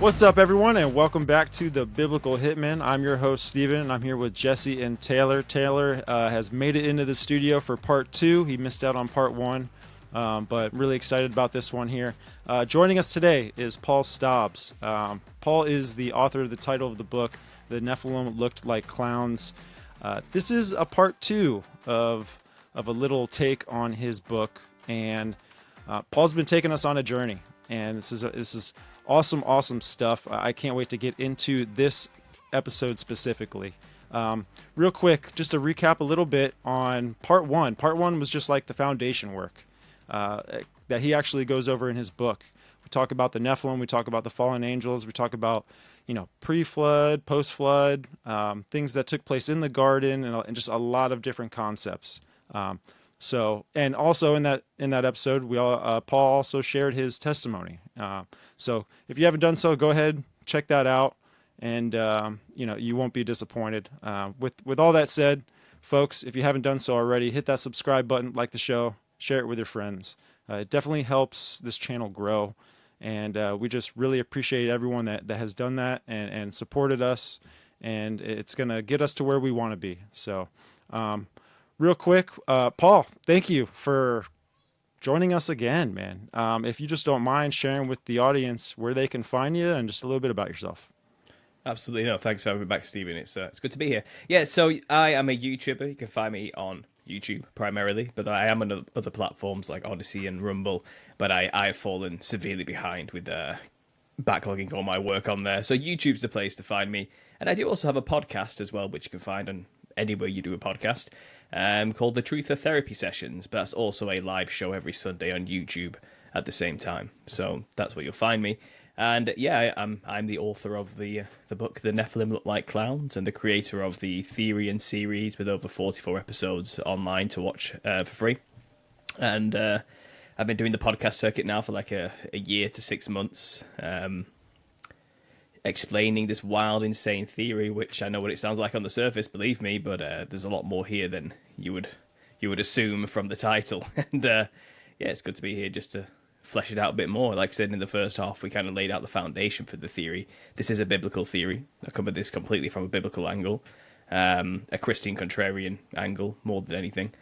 What's up, everyone, and welcome back to the Biblical Hitman. I'm your host, Steven, and I'm here with Jesse and Taylor. Taylor has made it into the studio for part 2. He missed out on part 1, but really excited about this one here. Joining us today is Paul Stobbs. Paul is the author of the title of the book, The Nephilim Looked Like Clowns. This is a part 2 of a little take on his book, and Paul's been taking us on a journey, and this is awesome stuff. I can't wait to get into this episode specifically. Real quick, just to recap a little bit on part 1. Part 1 was just like the foundation work that he actually goes over in his book. We talk about the Nephilim, we talk about the fallen angels, we talk about, pre-flood, post-flood, things that took place in the garden, and just a lot of different concepts. And also in that episode, Paul also shared his testimony. So if you haven't done so, go ahead, check that out, and you won't be disappointed. With all that said, folks, if you haven't done so already, hit that subscribe button, like the show, share it with your friends. It definitely helps this channel grow, and we just really appreciate everyone that has done that and supported us, and it's gonna get us to where we want to be. So. Real quick, Paul, thank you for joining us again, man. If you just don't mind sharing with the audience where they can find you and just a little bit about yourself. Absolutely. No, thanks for having me back, Stephen. It's good to be here. Yeah, so I am a YouTuber. You can find me on YouTube primarily, but I am on other platforms like Odyssey and Rumble, but I've fallen severely behind with backlogging all my work on there. So YouTube's the place to find me. And I do also have a podcast as well, which you can find on anywhere you do a podcast, called the Truth of Therapy Sessions, but that's also a live show every Sunday on YouTube at the same time. So that's where you'll find me. And yeah, I'm the author of the book The Nephilim Look Like Clowns, and the creator of the theory and series with over 44 episodes online to watch for free. And I've been doing the podcast circuit now for like a year to 6 months, explaining this wild, insane theory, which I know what it sounds like on the surface, believe me, but there's a lot more here than you would assume from the title. And yeah, it's good to be here just to flesh it out a bit more. Like I said in the first half, we kind of laid out the foundation for the theory. This is a biblical theory. I covered this completely from a biblical angle, a Christian contrarian angle more than anything.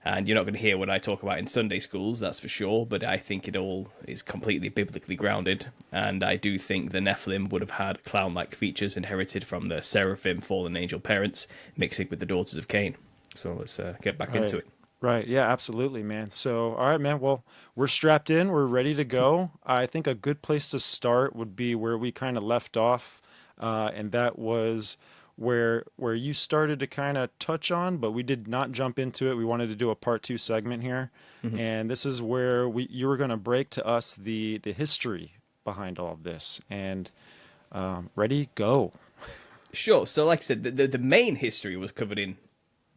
And you're not going to hear what I talk about in Sunday schools, that's for sure, but I think it all is completely biblically grounded. And I do think the Nephilim would have had clown-like features inherited from the seraphim fallen angel parents, mixing with the daughters of Cain. So let's get back into it. Right. Yeah, absolutely, man. So, all right, man. Well, we're strapped in. We're ready to go. I think a good place to start would be where we kind of left off, and that was where you started to kind of touch on, but we did not jump into it. We wanted to do a part 2 segment here, and this is where you were going to break to us the history behind all of this. And ready, go. Sure. So, like I said, the main history was covered in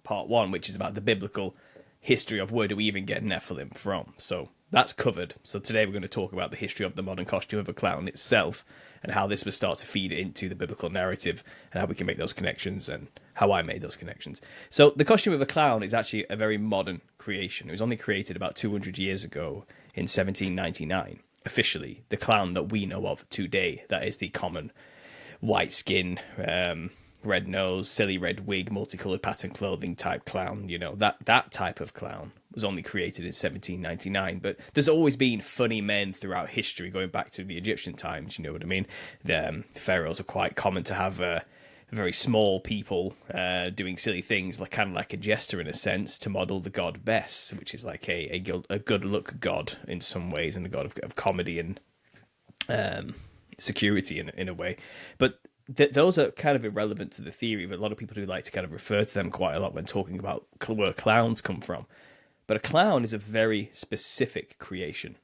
part 1, which is about the biblical history of where do we even get Nephilim from. So that's covered. So today we're going to talk about the history of the modern costume of a clown itself, and how this would start to feed into the biblical narrative, and how we can make those connections, and how I made those connections. So the costume of a clown is actually a very modern creation. It was only created about 200 years ago in 1799. Officially, the clown that we know of today, that is the common white skin, red nose, silly red wig, multicolored pattern clothing type clown, that type of clown was only created in 1799. But there's always been funny men throughout history, going back to the Egyptian times, you know what I mean? The pharaohs are quite common to have very small people doing silly things, kind of like a jester in a sense, to model the god Bes, which is like a good look god in some ways, and a god of comedy and security in a way. But those are kind of irrelevant to the theory, but a lot of people do like to kind of refer to them quite a lot when talking about where clowns come from. But a clown is a very specific creation,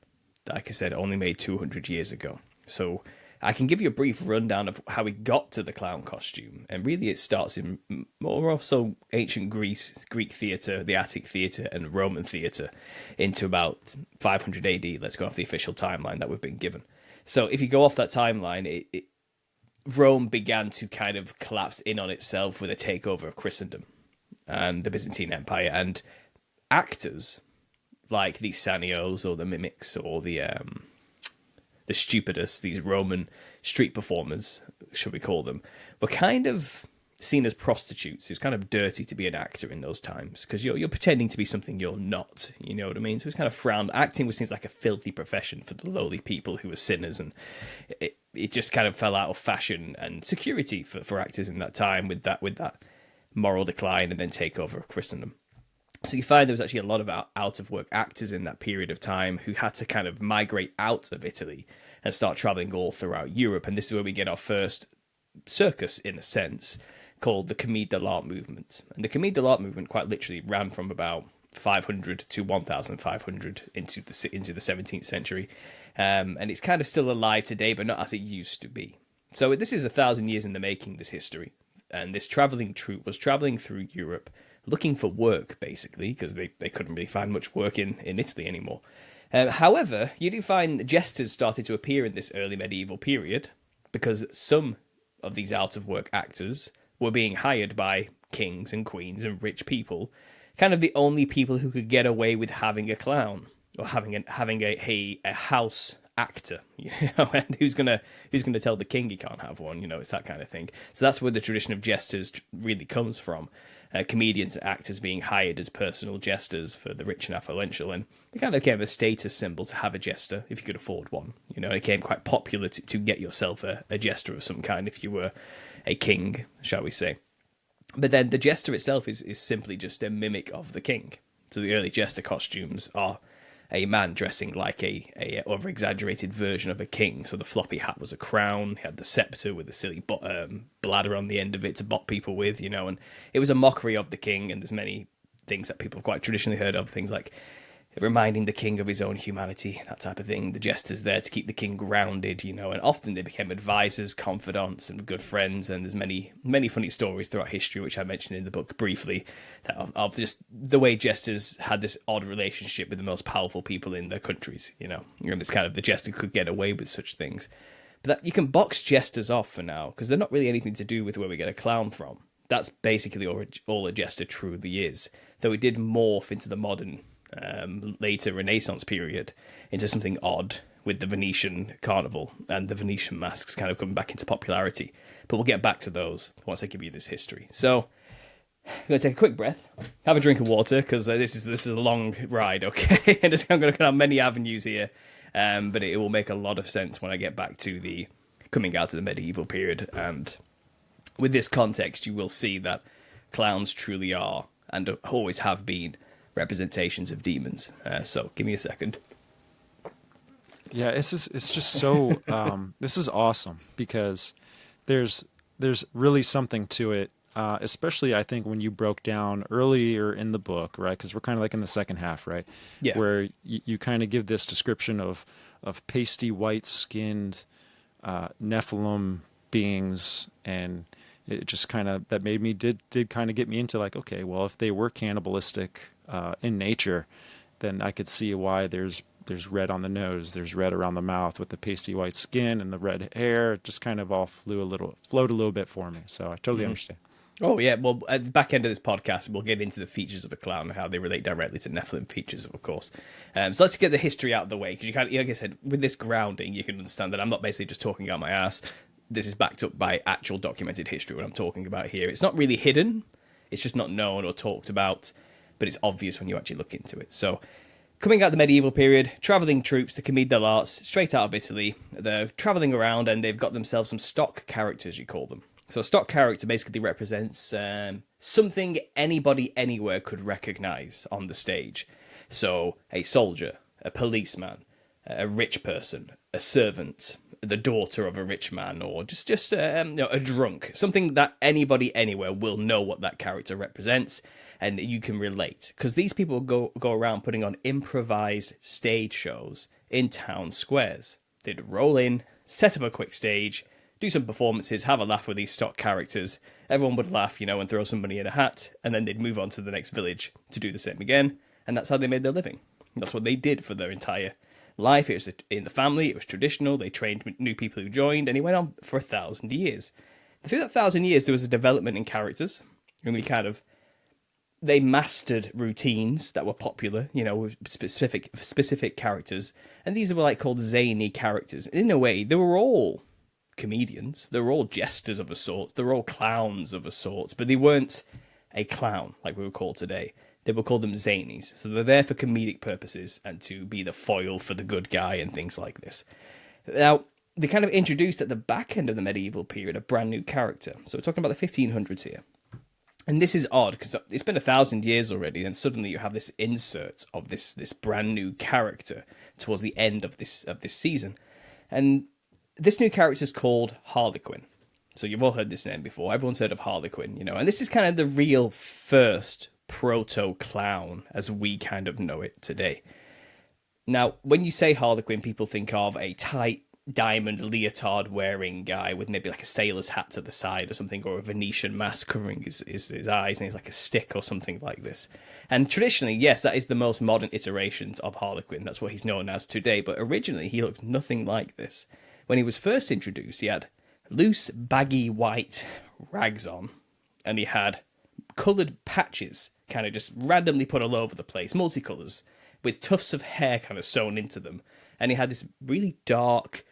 like I said, only made 200 years ago. So I can give you a brief rundown of how we got to the clown costume. And really it starts in more or so ancient Greek theatre, the Attic theatre, and Roman theatre into about 500 AD. Let's go off the official timeline that we've been given. So if you go off that timeline, Rome began to kind of collapse in on itself with a takeover of Christendom and the Byzantine Empire, and actors like the Sanios or the mimics or the the stupidest, these Roman street performers, should we call them, were kind of seen as prostitutes. It was kind of dirty to be an actor in those times because you're pretending to be something you're not. You know what I mean? So it was kind of frowned. Acting was seen like a filthy profession for the lowly people who were sinners, and it just kind of fell out of fashion and security for actors in that time with that moral decline and then takeover of Christendom. So you find there was actually a lot of out of work actors in that period of time who had to kind of migrate out of Italy and start traveling all throughout Europe. And this is where we get our first circus, in a sense, called the Commedia dell'arte movement. And the Commedia dell'arte movement quite literally ran from about 500 to 1500 into the 17th century. And it's kind of still alive today, but not as it used to be. So this is 1,000 years in the making, this history. And this traveling troupe was traveling through Europe looking for work, basically, because they couldn't really find much work in Italy anymore. However, you do find jesters started to appear in this early medieval period because some of these out-of-work actors were being hired by kings and queens and rich people, kind of the only people who could get away with having a clown or having a house actor, you know, and who's gonna tell the king he can't have one, you know, it's that kind of thing. So that's where the tradition of jesters really comes from. Comedians and actors being hired as personal jesters for the rich and affluential, and it kind of became a status symbol to have a jester if you could afford one. You know, it became quite popular to get yourself a jester of some kind if you were a king, shall we say. But then the jester itself is simply just a mimic of the king. So the early jester costumes are a man dressing like a over-exaggerated version of a king. So the floppy hat was a crown, he had the scepter with a silly bladder on the end of it to bop people with, you know, and it was a mockery of the king, and there's many things that people have quite traditionally heard of, things like reminding the king of his own humanity, that type of thing. The jester's there to keep the king grounded, you know, and often they became advisors, confidants, and good friends. And there's many, many funny stories throughout history, which I mentioned in the book briefly, that of just the way jesters had this odd relationship with the most powerful people in their countries, you know, and it's kind of the jester could get away with such things. But that, you can box jesters off for now, because they're not really anything to do with where we get a clown from. That's basically all a jester truly is, though it did morph into the modern later Renaissance period into something odd with the Venetian carnival and the Venetian masks kind of coming back into popularity. But we'll get back to those once I give you this history. So I'm going to take a quick breath, have a drink of water, because this is a long ride, okay? And I'm going to have many avenues here, but it will make a lot of sense when I get back to the coming out of the medieval period. And with this context, you will see that clowns truly are, and always have been, representations of demons. So give me a second. Yeah, it's just so this is awesome because there's really something to it, especially I think when you broke down earlier in the book, right? Because we're kind of like in the second half, right? Yeah. Where you kind of give this description of pasty white skinned Nephilim beings, and it just kind of that made me did kind of get me into like, okay, well, if they were cannibalistic in nature, then I could see why there's red on the nose, there's red around the mouth with the pasty white skin and the red hair. It just kind of all flowed a little bit for me. So I totally understand. Oh, yeah. Well, at the back end of this podcast, we'll get into the features of a clown and how they relate directly to Nephilim features, of course. So let's get the history out of the way, because you can't, like I said, with this grounding, you can understand that I'm not basically just talking out my ass. This is backed up by actual documented history, what I'm talking about here. It's not really hidden. It's just not known or talked about, but it's obvious when you actually look into it. So coming out of the medieval period, travelling troops, the Commedia dell'arte, straight out of Italy. They're travelling around and they've got themselves some stock characters, you call them. So a stock character basically represents something anybody anywhere could recognise on the stage. So a soldier, a policeman, a rich person, a servant, the daughter of a rich man, or just a drunk. Something that anybody anywhere will know what that character represents, and you can relate. Because these people go around putting on improvised stage shows in town squares. They'd roll in, set up a quick stage, do some performances, have a laugh with these stock characters. Everyone would laugh, you know, and throw somebody in a hat, and then they'd move on to the next village to do the same again, and that's how they made their living. That's what they did for their entire life. It was in the family, it was traditional, they trained new people who joined, and it went on for 1,000 years. Through that 1,000 years, there was a development in characters, and we kind of they mastered routines that were popular, with specific characters, and these were like called zany characters. And in a way, they were all comedians. They were all jesters of a sort. They were all clowns of a sort, but they weren't a clown like we would call today. They would call them zanies. So they're there for comedic purposes and to be the foil for the good guy and things like this. Now, they kind of introduced at the back end of the medieval period a brand new character. So we're talking about the 1500s here. And this is odd because it's been 1,000 years already, and suddenly you have this insert of this brand new character towards the end of this season. And this new character is called Harlequin. So you've all heard this name before. Everyone's heard of Harlequin, and this is kind of the real first proto-clown as we kind of know it today. Now, when you say Harlequin, people think of a tight diamond leotard wearing guy with maybe like a sailor's hat to the side or something, or a Venetian mask covering his eyes, and he's like a stick or something like this. And traditionally, yes, that is the most modern iterations of Harlequin. That's what he's known as today. But originally, he looked nothing like this. When he was first introduced, he had loose, baggy white rags on, and he had coloured patches kind of just randomly put all over the place, multicolours, with tufts of hair kind of sewn into them. And he had this really dark,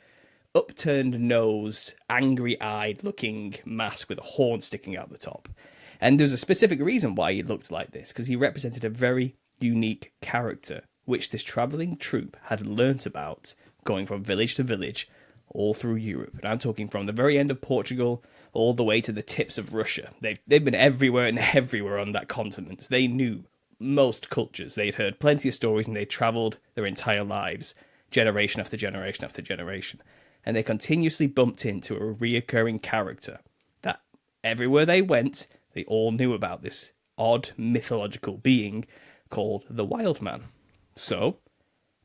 upturned nose, angry-eyed looking mask with a horn sticking out the top. And there's a specific reason why he looked like this, because he represented a very unique character, which this travelling troupe had learnt about, going from village to village, all through Europe. And I'm talking from the very end of Portugal all the way to the tips of Russia. They've been everywhere and everywhere on that continent. They knew most cultures. They'd heard plenty of stories, and they travelled their entire lives, generation after generation after generation. And they continuously bumped into a reoccurring character that everywhere they went, they all knew about this odd mythological being called the Wild Man. So,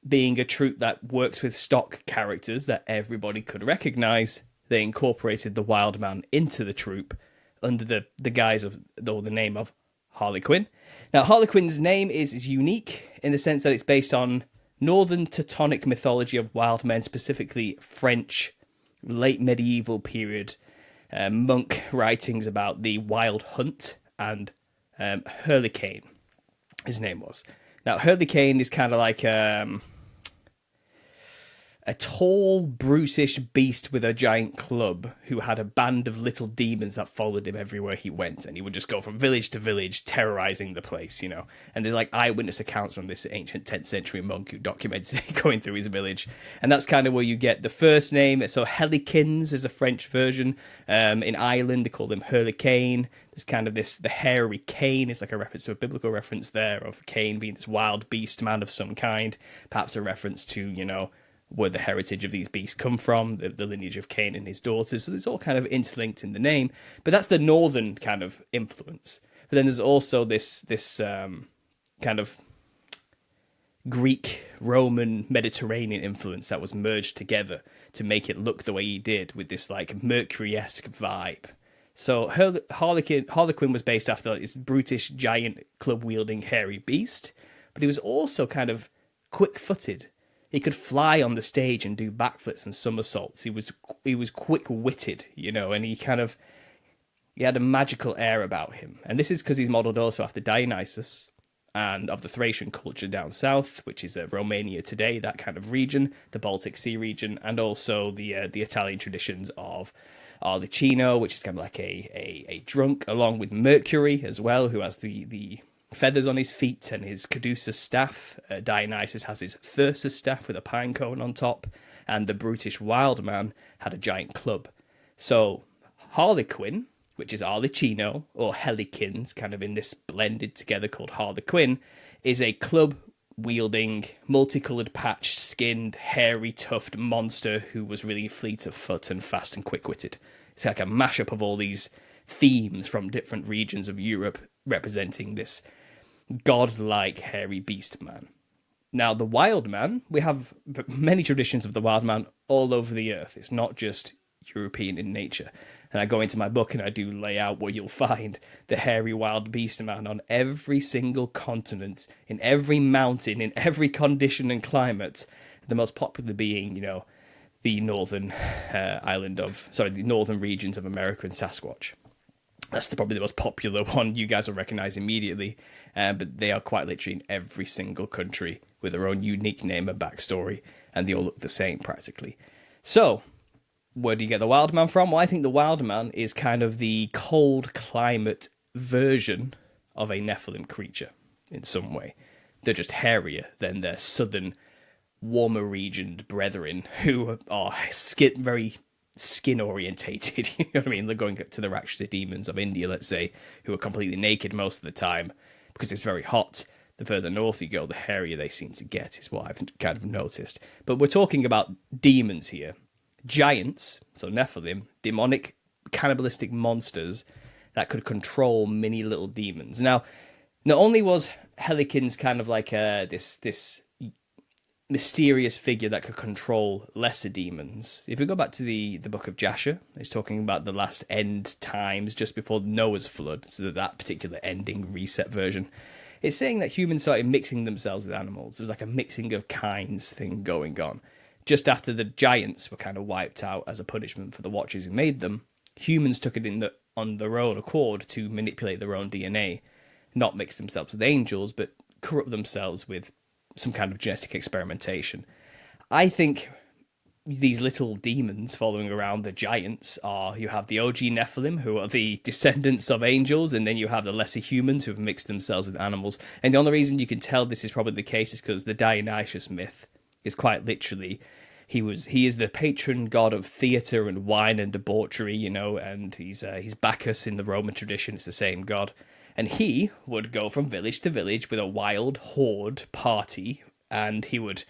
being a troupe that works with stock characters that everybody could recognise, they incorporated the Wild Man into the troupe under the guise of, or the name of, Harlequin. Now, Harlequin's name is unique in the sense that it's based on Northern Teutonic mythology of wild men, specifically French late medieval period monk writings about the wild hunt, and Harlequin, his name was. Now, Harlequin is kind of like a tall, brutish beast with a giant club who had a band of little demons that followed him everywhere he went, and he would just go from village to village, terrorizing the place, And there's like eyewitness accounts from this ancient 10th century monk who documented going through his village, and that's kind of where you get the first name. So Harlequins is a French version. In Ireland, they call them Harlequin. There's kind of the hairy Cain. It's like a reference to a biblical reference there of Cain being this wild beast man of some kind, perhaps a reference to, where the heritage of these beasts come from, the lineage of Cain and his daughters. So it's all kind of interlinked in the name. But that's the northern kind of influence. But then there's also this kind of Greek, Roman, Mediterranean influence that was merged together to make it look the way he did, with this like Mercury-esque vibe. So Harlequin was based after this brutish, giant, club-wielding, hairy beast. But he was also kind of quick-footed. He could fly on the stage and do backflips and somersaults. He was quick-witted, and he had a magical air about him. And this is because he's modelled also after Dionysus and of the Thracian culture down south, which is Romania today, that kind of region, the Baltic Sea region, and also the Italian traditions of Arlecchino, which is kind of like a drunk, along with Mercury as well, who has the feathers on his feet and his caduceus staff. Dionysus has his thyrsus staff with a pine cone on top, and the brutish wild man had a giant club. So Harlequin, which is Arlecchino, or Harlequins, kind of in this blended together called Harlequin, is a club-wielding, multicoloured, patched-skinned, hairy, tuft monster who was really fleet of foot and fast and quick-witted. It's like a mashup of all these themes from different regions of Europe representing this godlike hairy beast man. Now, the wild man, we have many traditions of the wild man all over the earth. It's not just European in nature. And I go into my book and I do lay out where you'll find the hairy wild beast man on every single continent, in every mountain, in every condition and climate. The most popular being, the northern the northern regions of America and Sasquatch. That's probably the most popular one you guys will recognize immediately. But they are quite literally in every single country with their own unique name and backstory, and they all look the same practically. So, where do you get the wild man from? Well, I think the wild man is kind of the cold climate version of a Nephilim creature in some way. They're just hairier than their southern, warmer regioned brethren who are very skin orientated. You know what I mean? They're going to the Rakshasa demons of India, let's say, who are completely naked most of the time because it's very hot. The further north you go, the hairier they seem to get, is what I've kind of noticed. But we're talking about demons here. Giants, so Nephilim, demonic, cannibalistic monsters that could control many little demons. Now, not only was Harlequin's kind of like this mysterious figure that could control lesser demons. If we go back to the book of Jasher, it's talking about the last end times just before Noah's flood, so that particular ending reset version. It's saying that humans started mixing themselves with animals. There was like a mixing of kinds thing going on. Just after the giants were kind of wiped out as a punishment for the Watchers who made them, humans took it on their own accord to manipulate their own DNA, not mix themselves with angels, but corrupt themselves with some kind of genetic experimentation. I think these little demons following around the giants you have the OG Nephilim, who are the descendants of angels, and then you have the lesser humans who have mixed themselves with animals. And the only reason you can tell this is probably the case is because the Dionysus myth is quite literally, he is the patron god of theatre and wine and debauchery, and he's Bacchus in the Roman tradition. It's the same god. And he would go from village to village with a wild horde party, and he would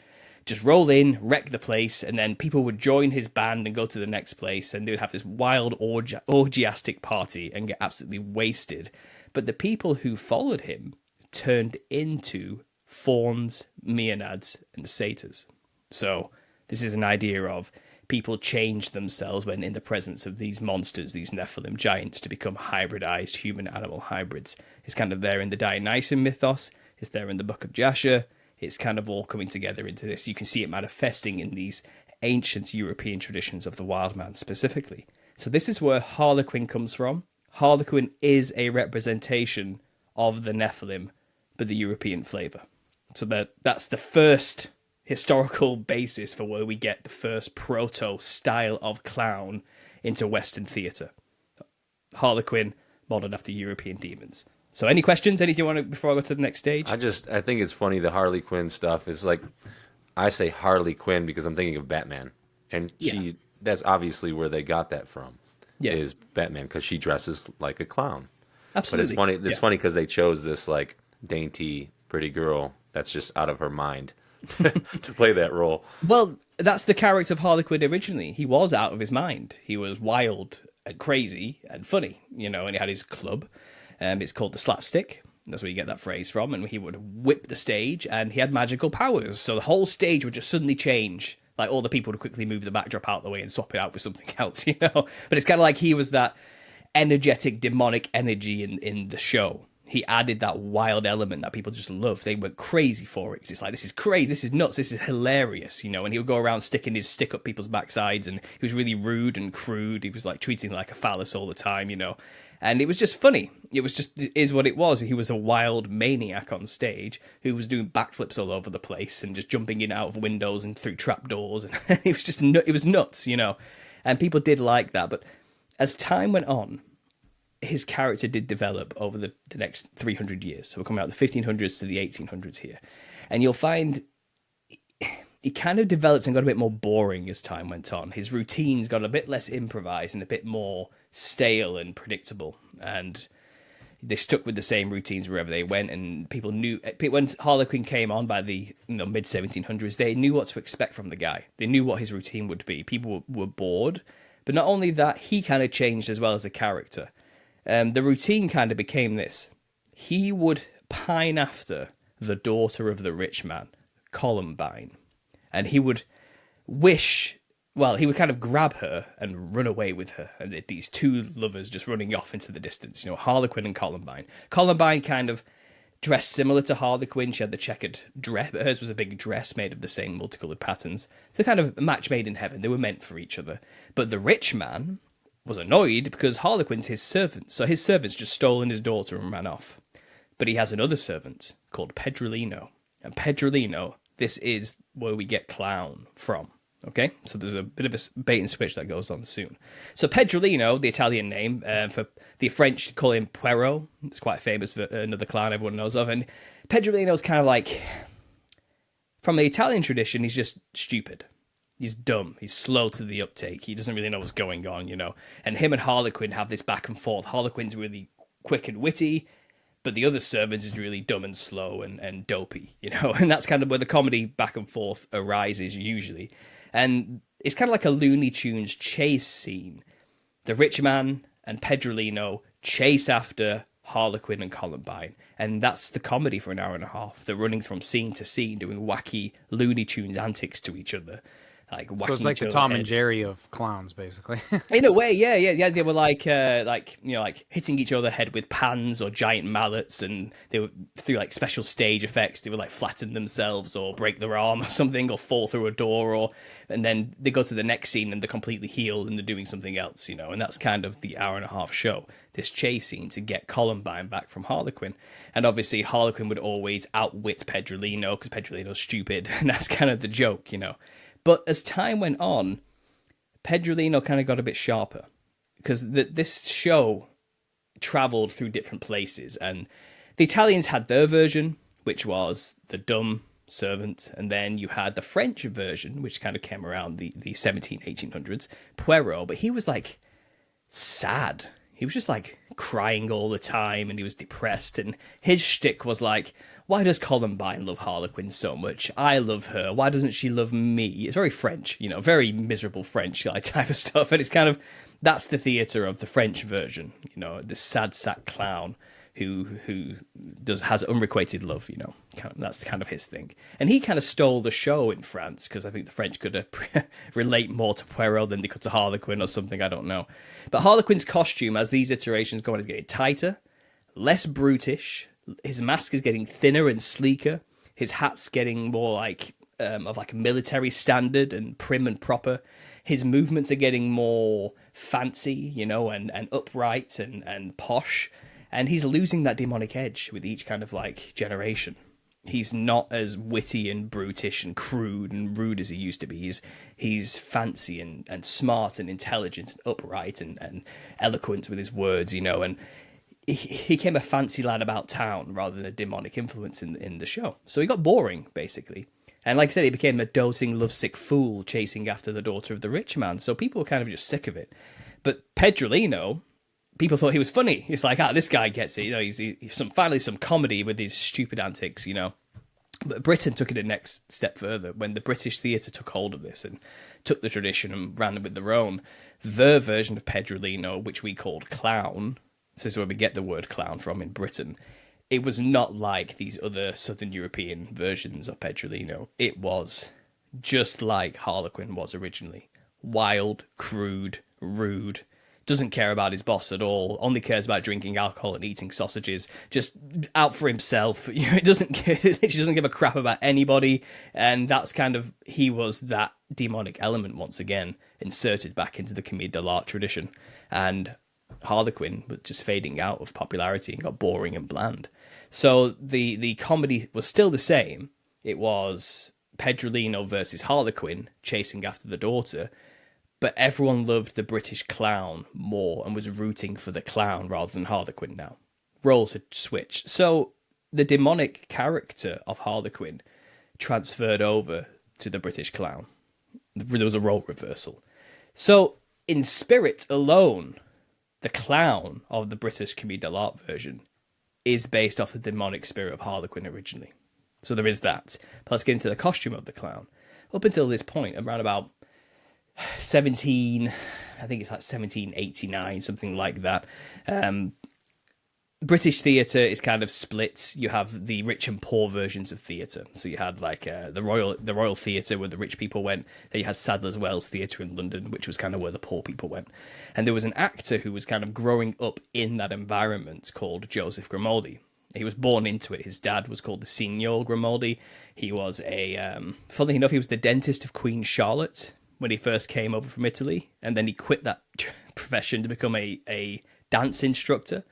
just roll in, wreck the place, and then people would join his band and go to the next place, and they would have this wild orgiastic party and get absolutely wasted. But the people who followed him turned into fauns, maenads, and satyrs. So this is an idea of people change themselves when in the presence of these monsters, these Nephilim giants, to become hybridized human-animal hybrids. It's kind of there in the Dionysian mythos. It's there in the Book of Jasher. It's kind of all coming together into this. You can see it manifesting in these ancient European traditions of the wild man specifically. So this is where Harlequin comes from. Harlequin is a representation of the Nephilim, but the European flavor. So that's the first historical basis for where we get the first proto style of clown into Western theatre. Harlequin, modeled after European demons. So any questions? Anything you want to, before I go to the next stage? I think it's funny, the Harley Quinn stuff. It's like, I say Harley Quinn because I'm thinking of Batman. And that's obviously where they got that from, is Batman, because she dresses like a clown. Absolutely. But it's funny because they chose this like dainty, pretty girl that's just out of her mind to play that role. Well, that's the character of Harlequin originally. He was out of his mind. He was wild and crazy and funny, and he had his club. It's called the slapstick. That's where you get that phrase from. And he would whip the stage, and he had magical powers. So the whole stage would just suddenly change. Like, all the people would quickly move the backdrop out of the way and swap it out with something else, But it's kind of like he was that energetic, demonic energy in the show. He added that wild element that people just love. They went crazy for it. 'Cause it's like, this is crazy, this is nuts, this is hilarious, And he would go around sticking his stick up people's backsides, and he was really rude and crude. He was like treating like a phallus all the time, And it was just funny. It was just is what it was. He was a wild maniac on stage who was doing backflips all over the place and just jumping in and out of windows and through trapdoors, and it was just it was nuts, And people did like that. But as time went on, his character did develop over the next 300 years. So we're coming out of the 1500s to the 1800s here. And you'll find he kind of developed and got a bit more boring as time went on. His routines got a bit less improvised and a bit more stale and predictable. And they stuck with the same routines wherever they went. And people knew, when Harlequin came on by the mid-1700s, they knew what to expect from the guy. They knew what his routine would be. People were bored. But not only that, he kind of changed as well as a character. The routine kind of became this. He would pine after the daughter of the rich man, Columbine. And he would he would kind of grab her and run away with her. And these two lovers just running off into the distance, Harlequin and Columbine. Columbine kind of dressed similar to Harlequin. She had the checkered dress, but hers was a big dress made of the same multicolored patterns. So kind of a match made in heaven. They were meant for each other. But the rich man was annoyed because Harlequin's his servant. So his servant's just stolen his daughter and ran off. But he has another servant called Pedrolino. And Pedrolino, this is where we get clown from. Okay, so there's a bit of a bait and switch that goes on soon. So Pedrolino, the Italian name, for the French call him Poirot. It's quite famous for another clown everyone knows of. And Pedrolino's kind of like, from the Italian tradition, he's just stupid. He's dumb. He's slow to the uptake. He doesn't really know what's going on, you know. And him and Harlequin have this back and forth. Harlequin's really quick and witty, but the other servant is really dumb and slow and dopey, you know. And that's kind of where the comedy back and forth arises usually. And it's kind of like a Looney Tunes chase scene. The rich man and Pedrolino chase after Harlequin and Columbine. And that's the comedy for an hour and a half. They're running from scene to scene, doing wacky Looney Tunes antics to each other. So it's like the Tom and Jerry of clowns, basically. In a way, yeah. They were like hitting each other head with pans or giant mallets, and they were through like special stage effects. They would like flatten themselves or break their arm or something, or fall through a door, and then they go to the next scene and they're completely healed and they're doing something else, you know. And that's kind of the hour and a half show. This chase scene to get Columbine back from Harlequin, and obviously Harlequin would always outwit Pedrolino because Pedrolino's stupid, and that's kind of the joke, you know. But as time went on, Pedrolino kind of got a bit sharper because this show traveled through different places. And the Italians had their version, which was the dumb servant. And then you had the French version, which kind of came around the 1800s, Poirot. But he was like sad. He was just like crying all the time and he was depressed. And his shtick was like, why does Columbine love Harlequin so much? I love her. Why doesn't she love me? It's very French, you know, very miserable French like type of stuff. And it's kind of, that's the theatre of the French version, you know, this sad sack clown who has unrequited love, you know, that's kind of his thing. And he kind of stole the show in France because I think the French could relate more to Poirot than they could to Harlequin or something, I don't know. But Harlequin's costume, as these iterations go on, is getting tighter, less brutish. His mask is getting thinner and sleeker. His hat's getting more like of like a military standard and prim and proper. His movements are getting more fancy, you know, and upright and posh. And he's losing that demonic edge with each kind of like generation. He's not as witty and brutish and crude and rude as he used to be. He's fancy and smart and intelligent and upright and eloquent with his words, you know, and he became a fancy lad about town rather than a demonic influence in the show. So he got boring, basically. And like I said, he became a doting, lovesick fool chasing after the daughter of the rich man. So people were kind of just sick of it. But Pedrolino, people thought he was funny. It's like, this guy gets it. You know, he's finally some comedy with his stupid antics, you know. But Britain took it a next step further when the British theatre took hold of this and took the tradition and ran with their own. Their version of Pedrolino, which we called clown, this is where we get the word clown from in Britain, it was not like these other Southern European versions of Pedrolino. It was just like Harlequin was originally. Wild, crude, rude, doesn't care about his boss at all, only cares about drinking alcohol and eating sausages, just out for himself. You know, he doesn't give a crap about anybody, and that's kind of, he was that demonic element once again inserted back into the Commedia dell'arte tradition, and Harlequin was just fading out of popularity and got boring and bland. So the comedy was still the same. It was Pedrolino versus Harlequin chasing after the daughter, but everyone loved the British clown more and was rooting for the clown rather than Harlequin now. Roles had switched. So the demonic character of Harlequin transferred over to the British clown. There was a role reversal. So in spirit alone, the clown of the British Commedia dell'arte version is based off the demonic spirit of Harlequin originally. So there is that. But let's get into the costume of the clown. Up until this point, around about 1789, something like that. British theatre is kind of split. You have the rich and poor versions of theatre. So you had like the Royal Theatre where the rich people went. Then you had Sadler's Wells Theatre in London, which was kind of where the poor people went. And there was an actor who was kind of growing up in that environment called Joseph Grimaldi. He was born into it. His dad was called the Signor Grimaldi. He was funnily enough, he was the dentist of Queen Charlotte when he first came over from Italy, and then he quit that profession to become a dance instructor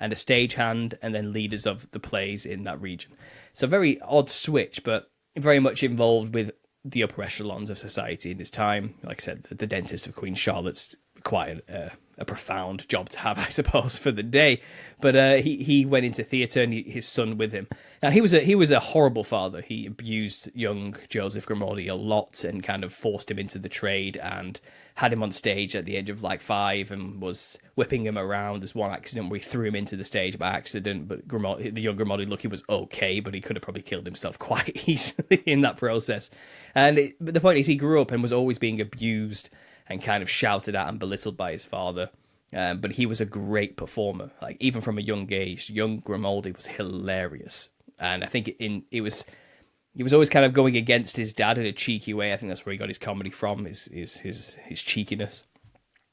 and a stagehand, and then leaders of the plays in that region. So very odd switch, but very much involved with the upper echelons of society in his time. Like I said, the dentist of Queen Charlotte's quite a profound job to have, I suppose, for the day. But he went into theatre, and his son with him. Now he was a horrible father. He abused young Joseph Grimaldi a lot and kind of forced him into the trade and had him on stage at the age of like 5 and was whipping him around. There's one accident where he threw him into the stage by accident, but the young Grimaldi, look, he was okay, but he could have probably killed himself quite easily in that process. But the point is, he grew up and was always being abused and kind of shouted at and belittled by his father. But he was a great performer. Like, even from a young age, young Grimaldi was hilarious. And I think he was always kind of going against his dad in a cheeky way. I think that's where he got his comedy from, his cheekiness.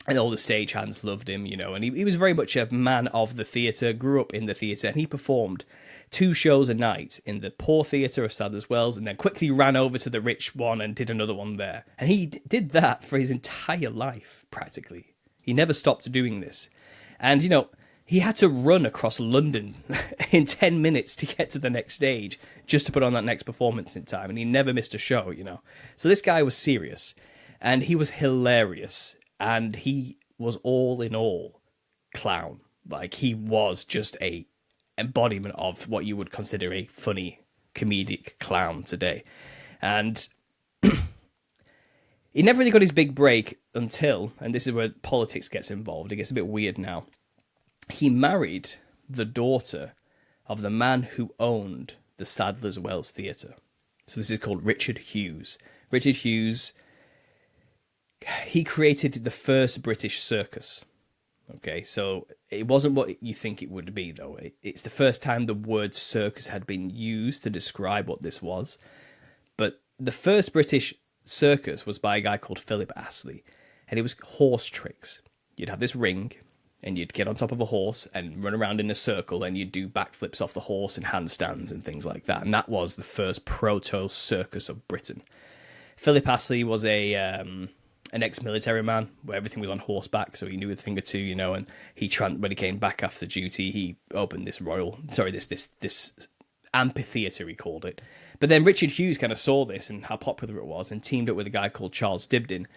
And all the stagehands loved him, and he was very much a man of the theatre, grew up in the theatre, and he performed 2 shows a night in the poor theatre of Sadler's Wells, and then quickly ran over to the rich one and did another one there. And he did that for his entire life, practically. He never stopped doing this. And, he had to run across London in 10 minutes to get to the next stage just to put on that next performance in time. And he never missed a show, So this guy was serious, and he was hilarious, and he was all in all clown. Like, he was just a embodiment of what you would consider a funny comedic clown today. And he never really got his big break until, and this is where politics gets involved, it gets a bit weird now, he married the daughter of the man who owned the Sadler's Wells Theatre. So this is called Richard Hughes. Richard Hughes, he created the first British circus. Okay, so it wasn't what you think it would be, though. It's the first time the word circus had been used to describe what this was. But the first British circus was by a guy called Philip Astley, and it was horse tricks. You'd have this ring, and you'd get on top of a horse and run around in a circle, and you'd do backflips off the horse and handstands and things like that. And that was the first proto-circus of Britain. Philip Astley was an ex-military man where everything was on horseback, so he knew a thing or two, and when he came back after duty, he opened this this amphitheatre, he called it. But then Richard Hughes kind of saw this and how popular it was, and teamed up with a guy called Charles Dibdin,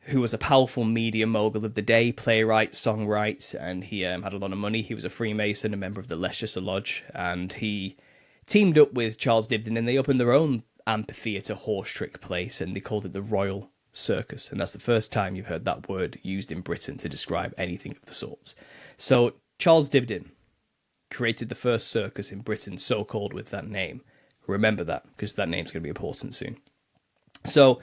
who was a powerful media mogul of the day, playwright, songwriter, and he had a lot of money. He was a Freemason, a member of the Leicester Lodge, and he teamed up with Charles Dibdin, and they opened their own amphitheatre horse trick place, and they called it the Royal Circus. And that's the first time you've heard that word used in Britain to describe anything of the sorts. So Charles Dibdin created the first circus in Britain, so called with that name. Remember that, because that name's going to be important soon. So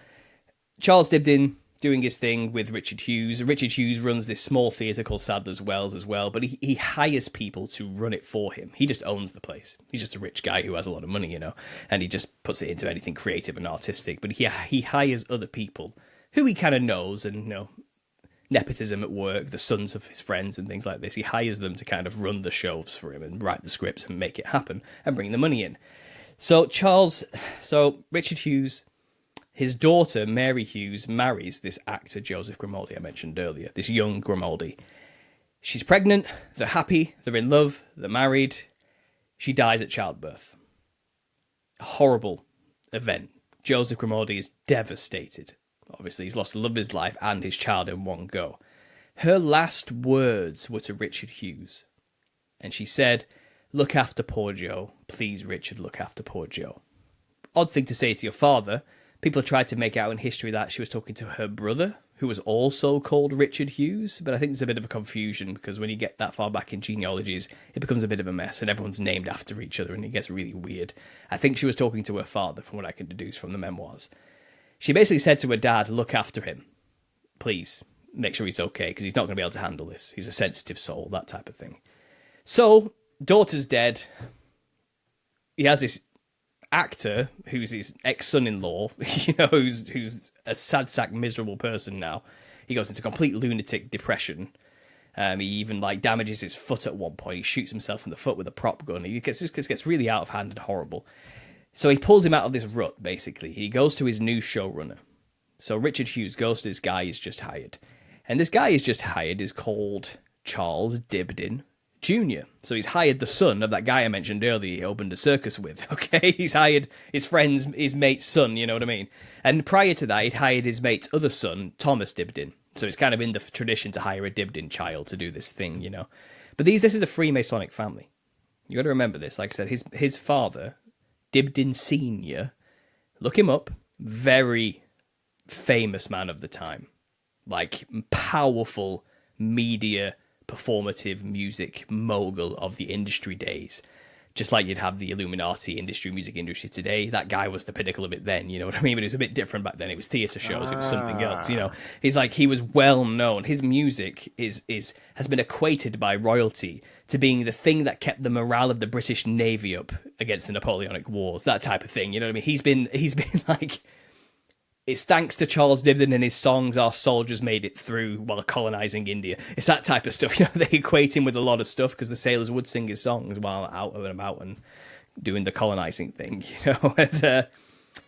Charles Dibdin doing his thing with Richard Hughes. Richard Hughes runs this small theatre called Sadler's Wells as well, but he hires people to run it for him. He just owns the place. He's just a rich guy who has a lot of money, and he just puts it into anything creative and artistic. But he hires other people who he kind of knows, and, nepotism at work, the sons of his friends and things like this. He hires them to kind of run the shows for him and write the scripts and make it happen and bring the money in. So Richard Hughes, his daughter, Mary Hughes, marries this actor, Joseph Grimaldi, I mentioned earlier, this young Grimaldi. She's pregnant, they're happy, they're in love, they're married. She dies at childbirth. A horrible event. Joseph Grimaldi is devastated. Obviously, he's lost the love of his life and his child in one go. Her last words were to Richard Hughes. And she said, "Look after poor Joe. Please, Richard, look after poor Joe." Odd thing to say to your father. People tried to make out in history that she was talking to her brother, who was also called Richard Hughes, but I think there's a bit of a confusion, because when you get that far back in genealogies, it becomes a bit of a mess, and everyone's named after each other, and it gets really weird. I think she was talking to her father, from what I can deduce from the memoirs. She basically said to her dad, "Look after him. Please, make sure he's okay, because he's not going to be able to handle this. He's a sensitive soul," that type of thing. So, daughter's dead. He has this actor who's his ex-son-in-law, who's a sad sack, miserable person now. He goes into complete lunatic depression. He even damages his foot at one point. He shoots himself in the foot with a prop gun. He gets really out of hand and horrible. So he pulls him out of this rut, basically. He goes to his new showrunner. So Richard Hughes goes to this guy he's just hired, And this guy he's just hired is called Charles Dibdin Jr. So he's hired the son of that guy I mentioned earlier he opened a circus with, okay? He's hired his friend's, his mate's son, you know what I mean? And prior to that, he'd hired his mate's other son, Thomas Dibdin. So it's kind of in the tradition to hire a Dibdin child to do this thing, you know? But this is a Freemasonic family. You got to remember this. Like I said, his father, Dibdin Sr., look him up, very famous man of the time. Like, powerful media, performative music mogul of the industry days. Just like you'd have the Illuminati music industry today. That guy was the pinnacle of it then, you know what I mean? But it was a bit different back then. It was theatre shows. It was something else, you know? He was well known. His music has been equated by royalty to being the thing that kept the morale of the British Navy up against the Napoleonic Wars, that type of thing, you know what I mean? He's been like... It's thanks to Charles Dibdin and his songs our soldiers made it through while colonising India. It's that type of stuff. You know, they equate him with a lot of stuff because the sailors would sing his songs while out and about and doing the colonising thing, you know. And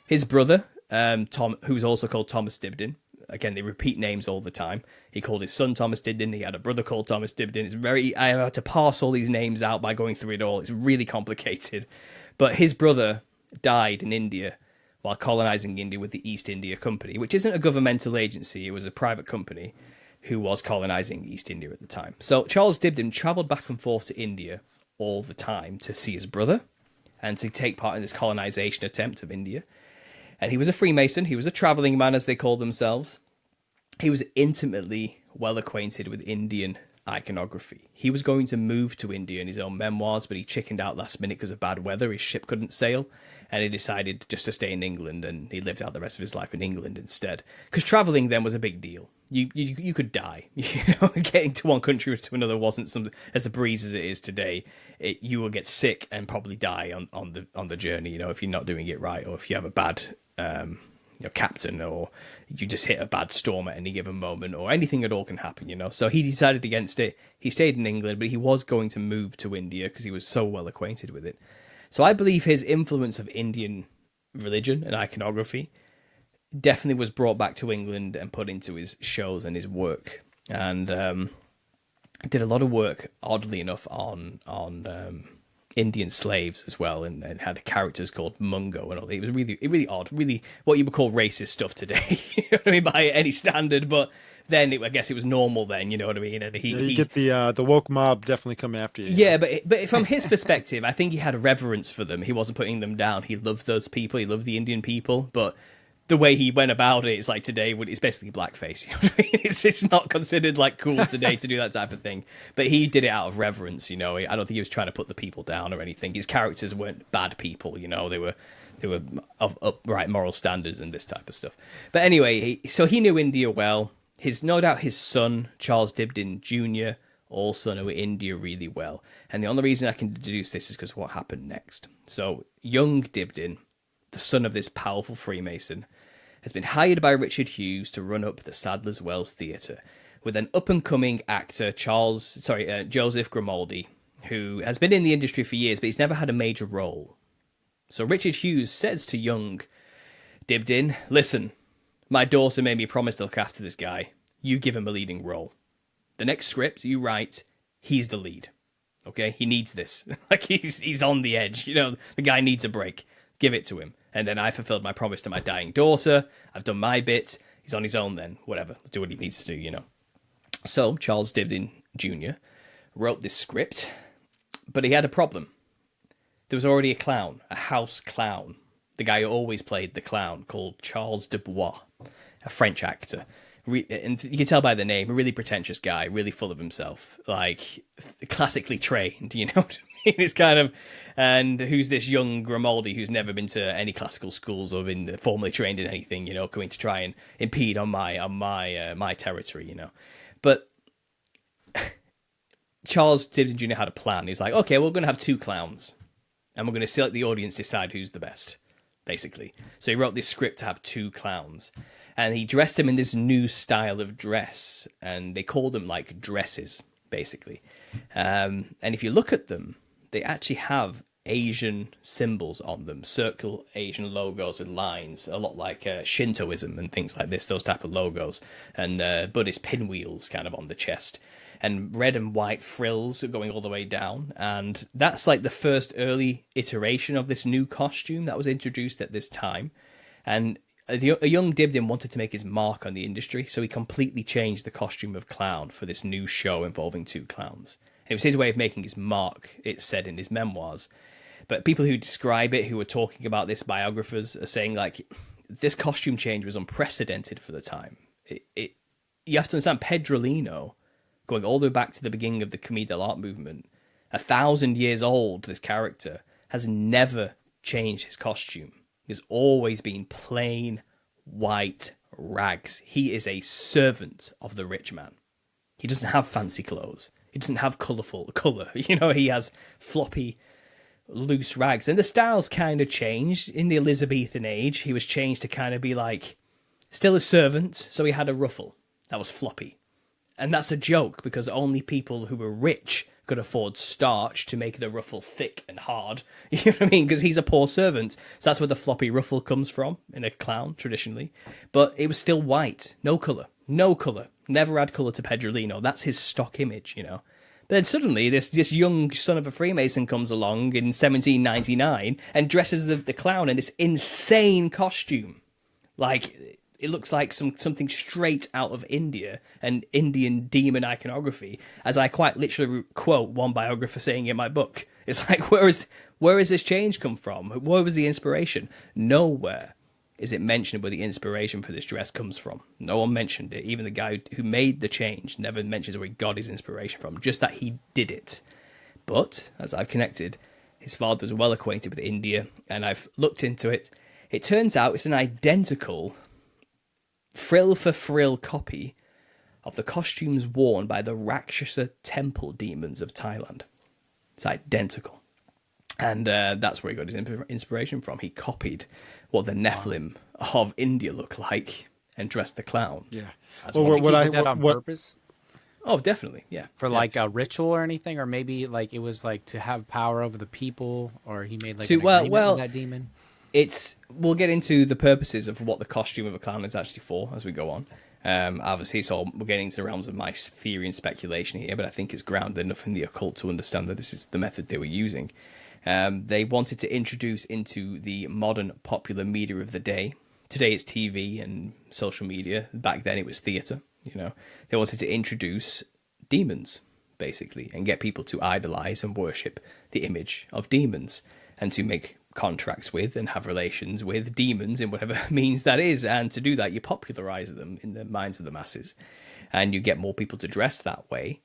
his brother, Tom, who's also called Thomas Dibdin, again, they repeat names all the time. He called his son Thomas Dibdin. He had a brother called Thomas Dibdin. I had to parse all these names out by going through it all. It's really complicated. But his brother died in India while colonising India with the East India Company, which isn't a governmental agency. It was a private company who was colonising East India at the time. So Charles Dibdin travelled back and forth to India all the time to see his brother and to take part in this colonisation attempt of India. And he was a Freemason. He was a travelling man, as they called themselves. He was intimately well acquainted with Indian iconography. He was going to move to India in his own memoirs, but he chickened out last minute because of bad weather. His ship couldn't sail, and he decided just to stay in England, and he lived out the rest of his life in England instead. Because travelling then was a big deal. You could die. You know, getting to one country to another wasn't something as a breeze as it is today. You will get sick and probably die on the journey. You know, if you're not doing it right, or if you have a bad captain, or you just hit a bad storm at any given moment, or anything at all can happen, you know. So he decided against it. He stayed in England, but he was going to move to India because he was so well acquainted with it. So I believe his influence of Indian religion and iconography definitely was brought back to England and put into his shows and his work. And did a lot of work, oddly enough, on Indian slaves as well, and had characters called Mungo and all. It was really odd, really what you would call racist stuff today. You know what I mean, by any standard. But then I guess it was normal then. You know what I mean? And you get the woke mob definitely coming after you. Yeah, but from his perspective, I think he had a reverence for them. He wasn't putting them down. He loved those people. He loved the Indian people, but the way he went about it, it's like today, it's basically blackface. You know what I mean? It's not considered like cool today to do that type of thing. But he did it out of reverence, you know. I don't think he was trying to put the people down or anything. His characters weren't bad people, you know. They were of upright moral standards and this type of stuff. But anyway, so he knew India well. No doubt his son, Charles Dibdin Jr., also knew India really well. And the only reason I can deduce this is because what happened next. So young Dibdin, the son of this powerful Freemason, has been hired by Richard Hughes to run up the Sadler's Wells Theatre with an up-and-coming actor, Joseph Grimaldi, who has been in the industry for years, but he's never had a major role. So Richard Hughes says to young Dibdin, listen, my daughter made me promise to look after this guy. You give him a leading role. The next script you write, he's the lead. Okay? He needs this. Like, he's on the edge. You know, the guy needs a break. Give it to him. And then I fulfilled my promise to my dying daughter. I've done my bit. He's on his own then. Whatever. Do what he needs to do, you know. So Charles Dibdin Jr. wrote this script, but he had a problem. There was already a clown, a house clown. The guy who always played the clown, called Charles Dubois, a French actor. And you can tell by the name, a really pretentious guy, really full of himself, like classically trained, you know what I mean? It's kind of, and who's this young Grimaldi who's never been to any classical schools or been formally trained in anything, you know, coming to try and impede on my territory, you know. But Charles Dibdin Jr. had a plan. He's like, okay, we're going to have two clowns, and we're going to let the audience decide who's the best, basically. So he wrote this script to have two clowns. And he dressed them in this new style of dress, and they called them like dresses, basically. And if you look at them, they actually have Asian symbols on them, circle Asian logos with lines, a lot like Shintoism and things like this, those type of logos, and Buddhist pinwheels kind of on the chest, and red and white frills going all the way down. And that's like the first early iteration of this new costume that was introduced at this time. And a young Dibdin wanted to make his mark on the industry, so he completely changed the costume of clown for this new show involving two clowns. It was his way of making his mark, it's said in his memoirs. But people who describe it, who are talking about this, biographers, are saying, like, this costume change was unprecedented for the time. You have to understand, Pedrolino, going all the way back to the beginning of the Commedia dell'arte movement, 1,000 years old, this character, has never changed his costume. He's always been plain white rags. He is a servant of the rich man. He doesn't have fancy clothes. He doesn't have colour. He has floppy, loose rags. And the styles kind of changed. In the Elizabethan age, he was changed to kind of be like, still a servant, so he had a ruffle that was floppy. And that's a joke, because only people who were rich could afford starch to make the ruffle thick and hard. You know what I mean? Because he's a poor servant. So that's where the floppy ruffle comes from in a clown, traditionally. But it was still white. No colour. Never add colour to Pedrolino. That's his stock image, But then suddenly this young son of a Freemason comes along in 1799 and dresses the clown in this insane costume. Like, it looks like something straight out of India and Indian demon iconography, as I quite literally quote one biographer saying in my book. It's like, where has this change come from? Where was the inspiration? Nowhere is it mentioned where the inspiration for this dress comes from. No one mentioned it. Even the guy who made the change never mentions where he got his inspiration from, just that he did it. But, as I've connected, his father was well acquainted with India, and I've looked into it. It turns out it's an identical frill-for-frill copy of the costumes worn by the Rakshasa temple demons of Thailand. It's identical. And that's where he got his inspiration from. He copied what the Nephilim of India look like and dressed the clown. Yeah. Well, what I did that on purpose? Oh, definitely. Yeah. For like a ritual or anything, or maybe like it was like to have power over the people, or he made like an agreement with that demon. We'll get into the purposes of what the costume of a clown is actually for as we go on. Obviously, so we're getting into the realms of my theory and speculation here, but I think it's grounded enough in the occult to understand that this is the method they were using. They wanted to introduce into the modern popular media of the day. Today it's TV and social media. Back then it was theatre. They wanted to introduce demons, basically, and get people to idolize and worship the image of demons, and to make contracts with and have relations with demons in whatever means that is. And to do that, you popularize them in the minds of the masses, and you get more people to dress that way.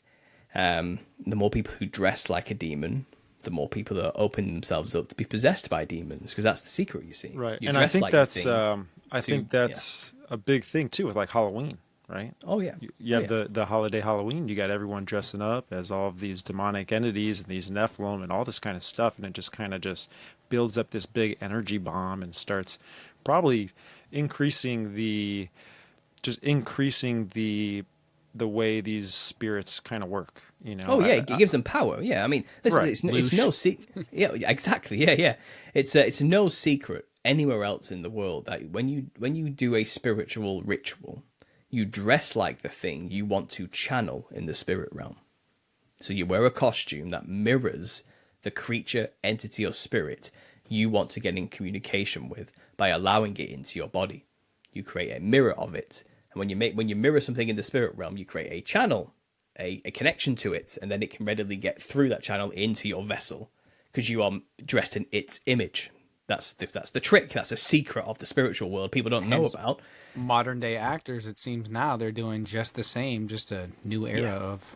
The more people who dress like a demon, the more people that open themselves up to be possessed by demons, because that's the secret, you see. Right. You and I think like that's a big thing too with like Halloween, right? Oh yeah. You have the holiday Halloween, you got everyone dressing up as all of these demonic entities and these Nephilim and all this kind of stuff, and it just kind of just builds up this big energy bomb and starts probably increasing the way these spirits kind of work. Oh yeah, it gives them power. Yeah, I mean, listen, right. it's no secret. Yeah, exactly. Yeah. It's no secret anywhere else in the world that when you do a spiritual ritual, you dress like the thing you want to channel in the spirit realm. So you wear a costume that mirrors the creature, entity, or spirit you want to get in communication with by allowing it into your body. You create a mirror of it. And when you mirror something in the spirit realm, you create a channel, a connection to it, and then it can readily get through that channel into your vessel because you are dressed in its image. That's the trick. That's a secret of the spiritual world people don't know about. Modern day actors, it seems now they're doing just the same, just a new era of.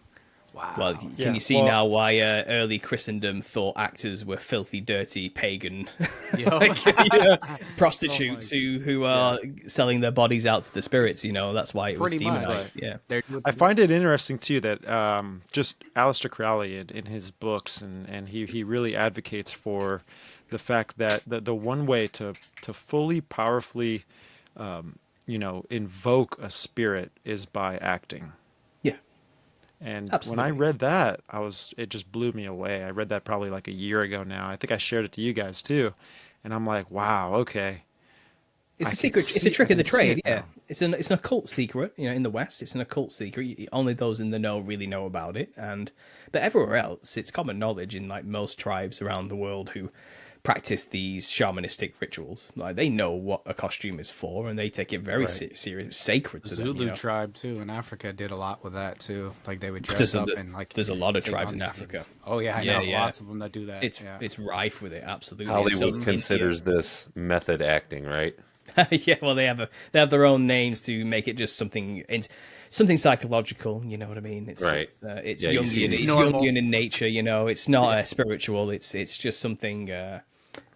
Wow. Well, can you see now why early Christendom thought actors were filthy, dirty, pagan prostitutes who are selling their bodies out to the spirits? That's why it was demonized. Right. Yeah, I find it interesting too that just Aleister Crowley in his books, and he really advocates for the fact that the one way to fully powerfully invoke a spirit is by acting. Yeah. And Absolutely. when I read that, it just blew me away. I read that probably like a year ago now. I think I shared it to you guys too. And I'm like, wow, okay. It's a secret. It's a trick I of the can see trade. it Yeah, now. it's an occult secret. In the West, it's an occult secret. Only those in the know really know about it. But everywhere else, it's common knowledge in like most tribes around the world who practice these shamanistic rituals. Like they know what a costume is for, and they take it very serious. It's sacred to them. Zulu tribe too in Africa did a lot with that too. Like they would dress There's up a, and like. there's a lot of take tribes on in these Africa. things. Oh yeah, I know lots of them that do that. It's rife with it. Absolutely. Hollywood considers this method acting, right? Yeah, well, they have their own names to make it just something psychological. You know what I mean? It's right. It's Yeah, Jungian. It's Jungian in nature. It's not spiritual. It's just something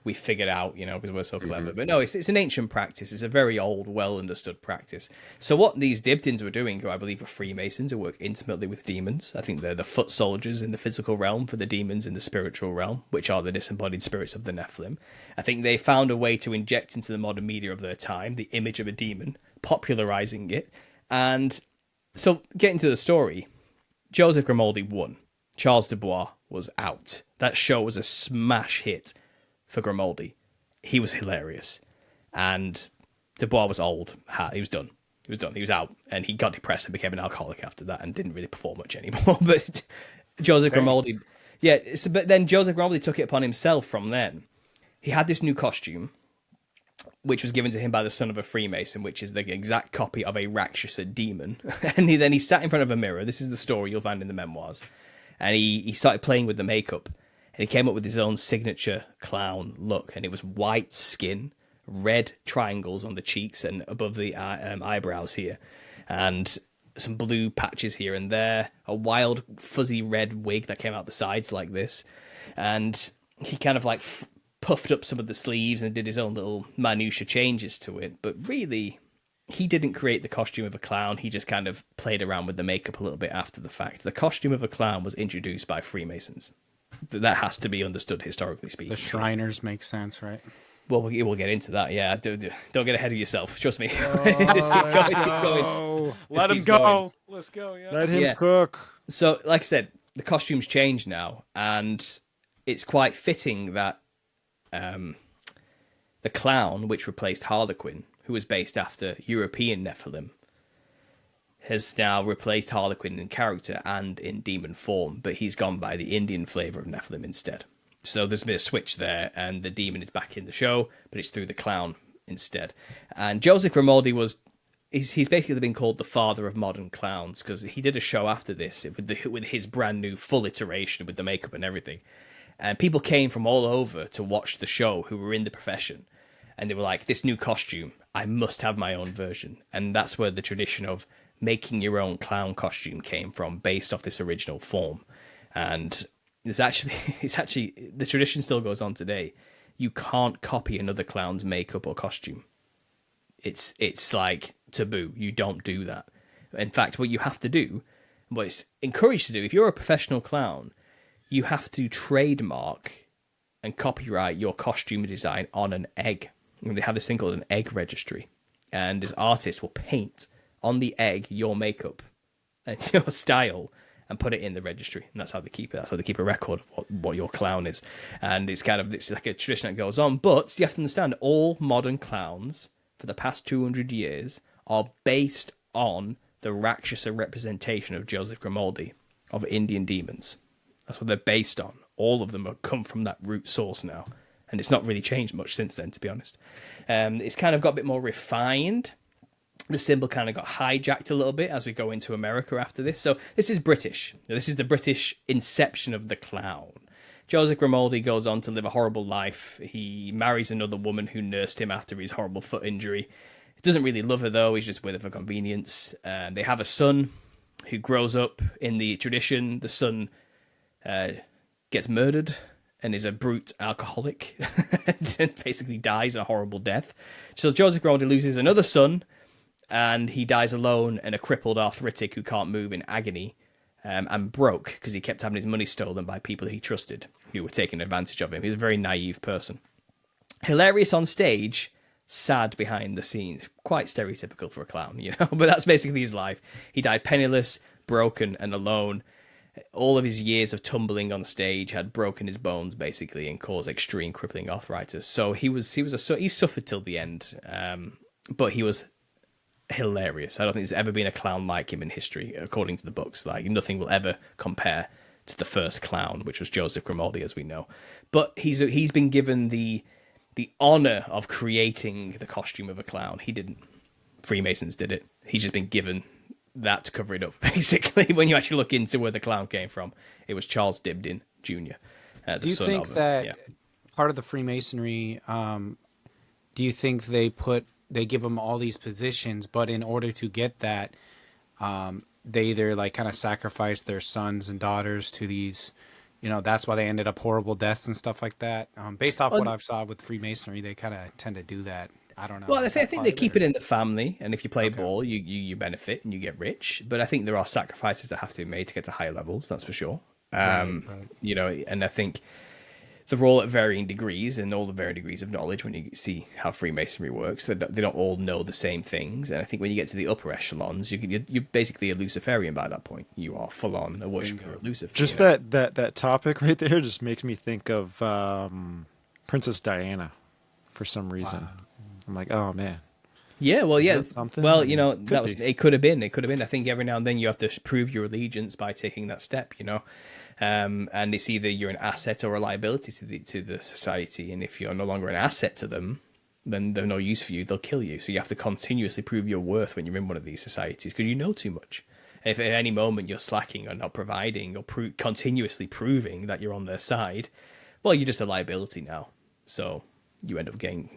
we figured out. Because we're so clever. But no, it's an ancient practice. It's a very old, well understood practice. So what these Dibdins were doing, who I believe are Freemasons, who work intimately with demons. I think they're the foot soldiers in the physical realm for the demons in the spiritual realm, which are the disembodied spirits of the Nephilim. I think they found a way to inject into the modern media of their time the image of a demon, popularizing it. And so getting to the story, Joseph Grimaldi won. Charles Dubois was out. That show was a smash hit for Grimaldi. He was hilarious. And Dubois was old. He was done. He was out. And he got depressed and became an alcoholic after that and didn't really perform much anymore. But Joseph Grimaldi... Yeah, but then Joseph Grimaldi took it upon himself from then. He had this new costume, which was given to him by the son of a Freemason, which is the exact copy of a Rakshasa demon. And then he sat in front of a mirror. This is the story you'll find in the memoirs. And he started playing with the makeup. And he came up with his own signature clown look. And it was white skin, red triangles on the cheeks and above the eyebrows here. And some blue patches here and there. A wild, fuzzy red wig that came out the sides like this. And he kind of like puffed up some of the sleeves and did his own little minutiae changes to it. But really, he didn't create the costume of a clown. He just kind of played around with the makeup a little bit after the fact. The costume of a clown was introduced by Freemasons. That has to be understood historically speaking. The Shriners make sense, right? Well, we'll get into that. Yeah, don't get ahead of yourself. Trust me. Let him go. Let's go. Yeah. Let him cook. So, like I said, the costumes change now, and it's quite fitting that the clown, which replaced Harlequin, who was based after European Nephilim, has now replaced Harlequin in character and in demon form, but he's gone by the Indian flavour of Nephilim instead. So there's been a switch there, and the demon is back in the show, but it's through the clown instead. And Joseph Grimaldi he's basically been called the father of modern clowns, because he did a show after this with his brand new full iteration with the makeup and everything. And people came from all over to watch the show who were in the profession. And they were like, this new costume, I must have my own version. And that's where the tradition of making your own clown costume came from, based off this original form. And it's actually the tradition still goes on today. You can't copy another clown's makeup or costume. It's like taboo. You don't do that. In fact, what you have to do, what it's encouraged to do, if you're a professional clown, you have to trademark and copyright your costume design on an egg. And they have this thing called an egg registry. And this artist will paint on the egg your makeup and your style and put it in the registry. And that's how they keep it. That's how they keep a record of what your clown is. And it's like a tradition that goes on. But you have to understand, all modern clowns for the past 200 years are based on the Rakshasa representation of Joseph Grimaldi, of Indian demons. That's what they're based on. All of them have come from that root source now. And it's not really changed much since then, to be honest. It's kind of got a bit more refined. The symbol kind of got hijacked a little bit as we go into America after this. So this is British. This is the British inception of the clown. Joseph Grimaldi goes on to live a horrible life. He marries another woman who nursed him after his horrible foot injury. He doesn't really love her, though. He's just with her for convenience. They have a son who grows up in the tradition. The son gets murdered and is a brute alcoholic and basically dies a horrible death. So Joseph Grimaldi loses another son, and he dies alone and a crippled arthritic who can't move in agony, and broke because he kept having his money stolen by people he trusted who were taking advantage of him. He's a very naive person. Hilarious on stage, sad behind the scenes. Quite stereotypical for a clown, but that's basically his life. He died penniless, broken and alone. All of his years of tumbling on stage had broken his bones basically and caused extreme crippling arthritis. So he suffered till the end, but he was hilarious. I don't think there's ever been a clown like him in history, according to the books. Like nothing will ever compare to the first clown, which was Joseph Grimaldi, as we know. But he's been given the honor of creating the costume of a clown. He didn't. Freemasons did it. He's just been given that to cover it up, basically. When you actually look into where the clown came from, it was Charles Dibdin Jr. Do you think that part of the Freemasonry, do you think they give them all these positions, but in order to get that, they either like kind of sacrifice their sons and daughters to these, that's why they ended up horrible deaths and stuff like that. Based off what I've saw with Freemasonry, they kind of tend to do that. I don't know. Well, I think they keep it in the family, and if you play ball, you benefit and you get rich. But I think there are sacrifices that have to be made to get to higher levels. That's for sure. Right. And I think they're all at varying degrees, and all the varying degrees of knowledge. When you see how Freemasonry works, they don't all know the same things. And I think when you get to the upper echelons, you're basically a Luciferian by that point. You are full on a worshiper of Lucifer. Just that topic right there just makes me think of Princess Diana for some reason. Wow. I'm like, oh man. Yeah, well, yeah. Something? Well, it could have been. It could have been. I think every now and then you have to prove your allegiance by taking that step, and it's either you're an asset or a liability to the society. And if you're no longer an asset to them, then they're no use for you. They'll kill you. So you have to continuously prove your worth when you're in one of these societies because you know too much. And if at any moment you're slacking or not providing or continuously proving that you're on their side, well, you're just a liability now. So you end up getting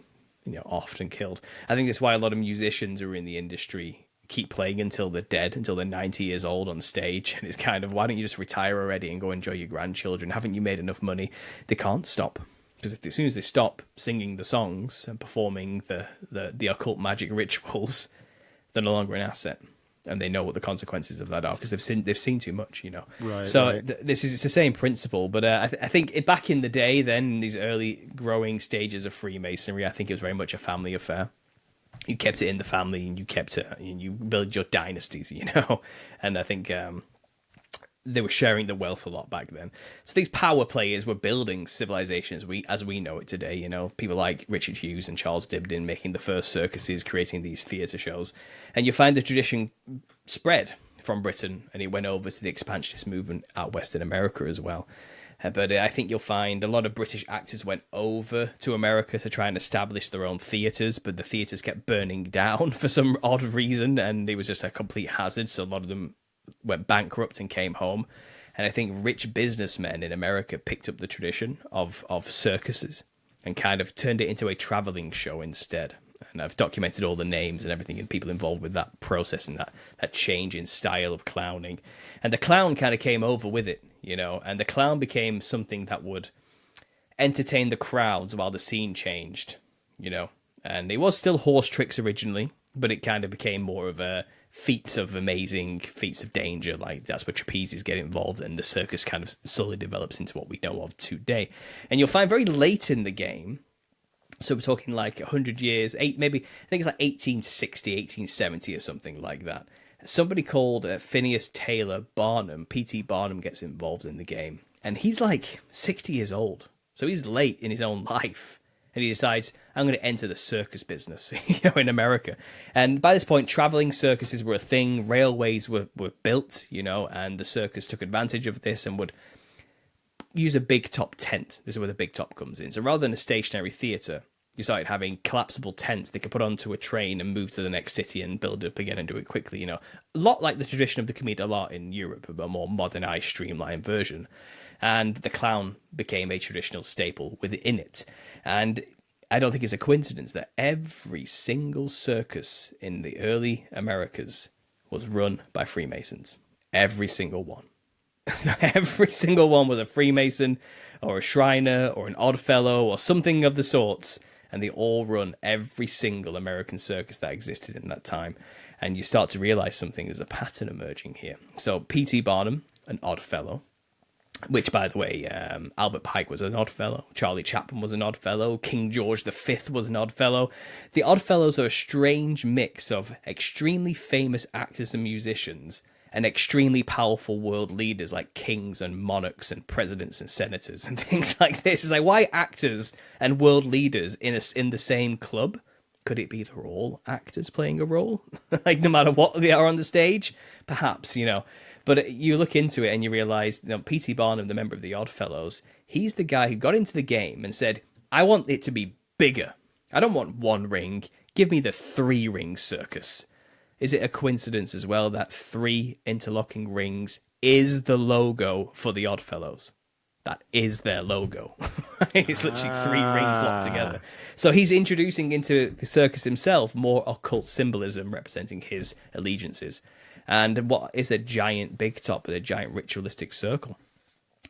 offed and killed. I think that's why a lot of musicians who are in the industry keep playing until they're dead, until they're 90 years old on stage. And it's kind of, why don't you just retire already and go enjoy your grandchildren? Haven't you made enough money? They can't stop. Because as soon as they stop singing the songs and performing the occult magic rituals, they're no longer an asset. And they know what the consequences of that are because they've seen too much, Right. So right. It's the same principle, but I think back in the day, then in these early growing stages of Freemasonry, I think it was very much a family affair. You kept it in the family, and you kept it, and you build your dynasties, And I think they were sharing the wealth a lot back then. So these power players were building civilizations as we know it today. People like Richard Hughes and Charles Dibdin making the first circuses, creating these theatre shows, and you find the tradition spread from Britain, and it went over to the expansionist movement out west in America as well. But I think you'll find a lot of British actors went over to America to try and establish their own theatres, but the theatres kept burning down for some odd reason, and it was just a complete hazard. So a lot of them went bankrupt and came home. And I think rich businessmen in America picked up the tradition of circuses and kind of turned it into a traveling show instead. And I've documented all the names and everything and people involved with that process and that change in style of clowning. And the clown kind of came over with it, and the clown became something that would entertain the crowds while the scene changed, And it was still horse tricks originally, but it kind of became more of a feats of danger. Like that's where trapezes get involved, and the circus kind of slowly develops into what we know of today. And you'll find very late in the game, so we're talking like 100 years, maybe I think it's like 1860, 1870 or something like that. Somebody called Phineas Taylor Barnum, P.T. Barnum, gets involved in the game, and he's like 60 years old, so he's late in his own life. And he decides, I'm going to enter the circus business, in America. And by this point, traveling circuses were a thing. Railways were built, and the circus took advantage of this and would use a big top tent. This is where the big top comes in. So rather than a stationary theatre, you started having collapsible tents they could put onto a train and move to the next city and build it up again and do it quickly, A lot like the tradition of the commedia dell'arte in Europe, but a more modernized, streamlined version. And the clown became a traditional staple within it. And I don't think it's a coincidence that every single circus in the early Americas was run by Freemasons. Every single one. Every single one was a Freemason or a Shriner or an Oddfellow or something of the sorts. And they all run every single American circus that existed in that time. And you start to realize something, there's a pattern emerging here. So P.T. Barnum, an Oddfellow, which, by the way, Albert Pike was an Oddfellow, Charlie Chaplin was an Oddfellow, King George V was an Oddfellow. The Oddfellows are a strange mix of extremely famous actors and musicians and extremely powerful world leaders like kings and monarchs and presidents and senators and things like this. It's like, why actors and world leaders in the same club? Could it be they're all actors playing a role? Like, no matter what they are on the stage? Perhaps, But you look into it and you realize, P.T. Barnum, the member of the Oddfellows, he's the guy who got into the game and said, I want it to be bigger. I don't want one ring. Give me the 3-ring circus. Is it a coincidence as well that 3 interlocking rings is the logo for the Oddfellows? That is their logo. It's literally 3 rings locked together. So he's introducing into the circus himself more occult symbolism representing his allegiances. And what is a giant big top with a giant ritualistic circle.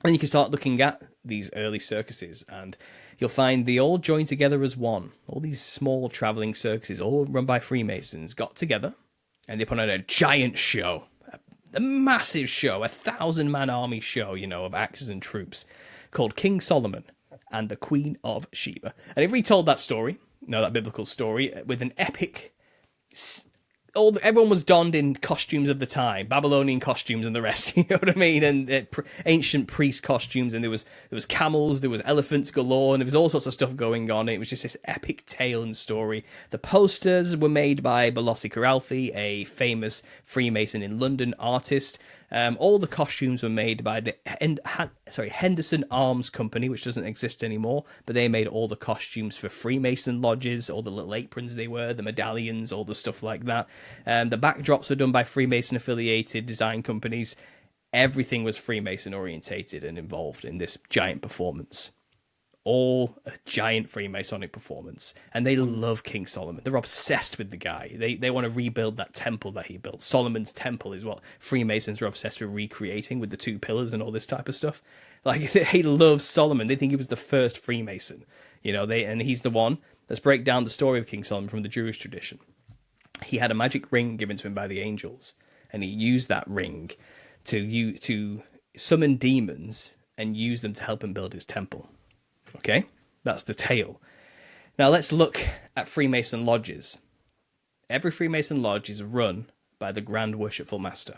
And you can start looking at these early circuses and you'll find they all join together as one. All these small traveling circuses, all run by Freemasons, got together and they put on a giant show. A massive show, 1,000-man army show, of actors and troops, called King Solomon and the Queen of Sheba. And if we told that story, that biblical story, with an epic... everyone was donned in costumes of the time, Babylonian costumes and the rest, you know what I mean? And ancient priest costumes, and there was camels, there was elephants galore, and there was all sorts of stuff going on. It was just this epic tale and story. The posters were made by Bolossi Caralfi, a famous Freemason in London artist. All the costumes were made by the Henderson Arms Company, which doesn't exist anymore, but they made all the costumes for Freemason lodges, all the little aprons they wear, the medallions, all the stuff like that. The backdrops were done by Freemason-affiliated design companies. Everything was Freemason-orientated and involved in this giant performance. All a giant Freemasonic performance. And they love King Solomon. They're obsessed with the guy. They want to rebuild that temple that he built. Solomon's temple is what Freemasons are obsessed with recreating, with the 2 pillars and all this type of stuff. Like, they love Solomon. They think he was the first Freemason. And he's the one. Let's break down the story of King Solomon from the Jewish tradition. He had a magic ring given to him by the angels. And he used that ring to summon demons and use them to help him build his temple. Okay, that's the tale. Now let's look at Freemason lodges. Every Freemason lodge is run by the Grand Worshipful Master.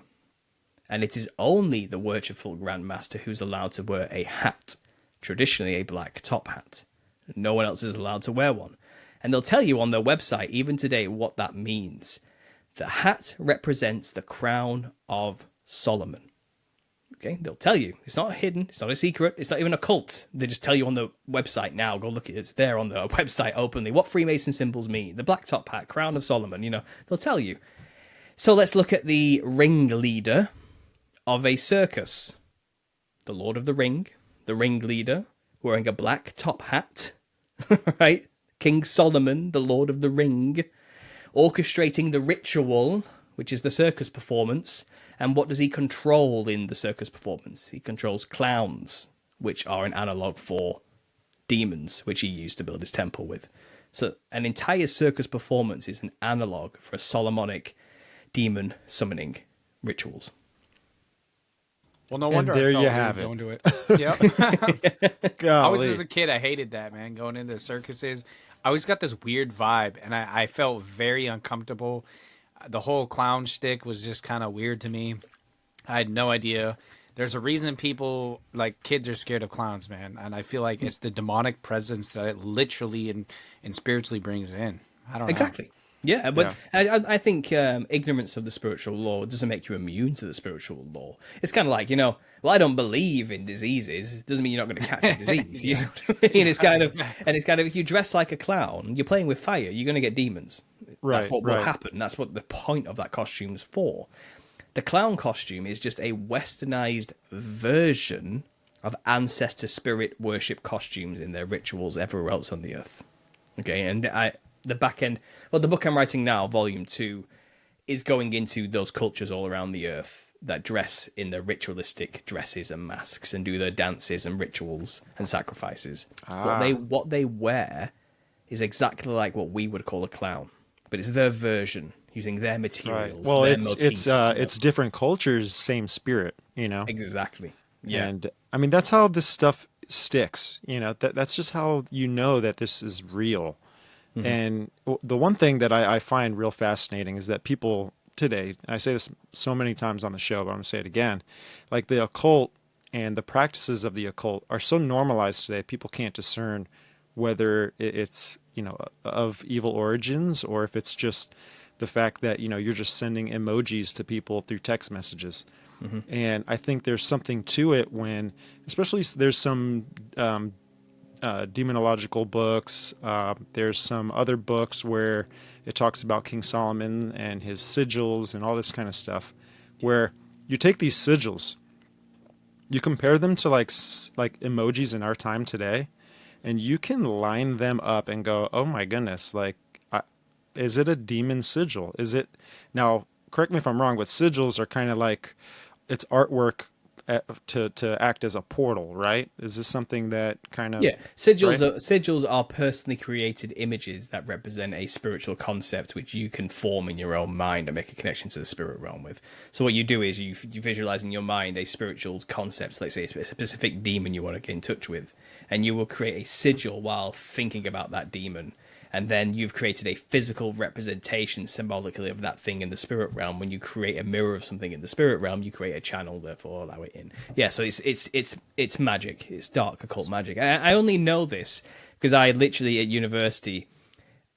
And it is only the Worshipful Grand Master who's allowed to wear a hat, traditionally a black top hat. No one else is allowed to wear one. And they'll tell you on their website, even today, what that means. The hat represents the crown of Solomon. Okay, they'll tell you. It's not hidden. It's not a secret. It's not even a cult. They just tell you on the website now. Go look at it. It's there on the website openly. What Freemason symbols mean. The black top hat, crown of Solomon. They'll tell you. So let's look at the ringleader of a circus. The Lord of the Ring. The ringleader wearing a black top hat. Right? King Solomon, the Lord of the Ring. Orchestrating the ritual, which is the circus performance. And what does he control in the circus performance? He controls clowns, which are an analog for demons, which he used to build his temple with. So an entire circus performance is an analog for Solomonic demon summoning rituals. Well, no wonder there I felt you weird have it. going to it. Yep. I was, Golly. as a kid, I hated that, man, going into circuses. I always got this weird vibe, and I felt very uncomfortable. The whole clown shtick was just kind of weird to me. I had no idea. There's a reason people, like kids, are scared of clowns, man. And I feel like it's the demonic presence that it literally and spiritually brings in. I don't know. Exactly. Yeah, but yeah. I think ignorance of the spiritual law doesn't make you immune to the spiritual law. It's kind of like, well, I don't believe in diseases. It doesn't mean you're not going to catch a disease. You know what I mean? It's kind of, if you dress like a clown, you're playing with fire, you're going to get demons. Right, that's what will happen. That's what the point of that costume is for. The clown costume is just a westernized version of ancestor spirit worship costumes in their rituals everywhere else on the earth. Okay, and the back end, well, the book I'm writing now, volume 2, is going into those cultures all around the earth that dress in their ritualistic dresses and masks and do their dances and rituals and sacrifices. What they wear is exactly like what we would call a clown, but it's their version using their materials. Right. Well, their motifs, it's different cultures, same spirit, Exactly. Yeah. And I mean, that's how this stuff sticks. That's just how that this is real. Mm-hmm. And the one thing that I find real fascinating is that people today, and I say this so many times on the show, but I'm going to say it again, like the occult and the practices of the occult are so normalized today, people can't discern whether it's, of evil origins or if it's just the fact that, you're just sending emojis to people through text messages. Mm-hmm. And I think there's something to it when, especially there's some demonological books. There's some other books where it talks about King Solomon and his sigils and all this kind of stuff, where you take these sigils, you compare them to like emojis in our time today, and you can line them up and go, oh my goodness, like, is it a demon sigil? Is it, now, correct me if I'm wrong, but sigils are kind of like, it's artwork to act as a portal, right? Is this something that kind of... Yeah, sigils are personally created images that represent a spiritual concept which you can form in your own mind and make a connection to the spirit realm with. So what you do is you visualize in your mind a spiritual concept, let's say a specific demon you want to get in touch with, and you will create a sigil while thinking about that demon. And then you've created a physical representation symbolically of that thing in the spirit realm. When you create a mirror of something in the spirit realm, you create a channel, therefore allow it in. Yeah, so it's magic. It's dark occult magic. And I only know this because I literally at university,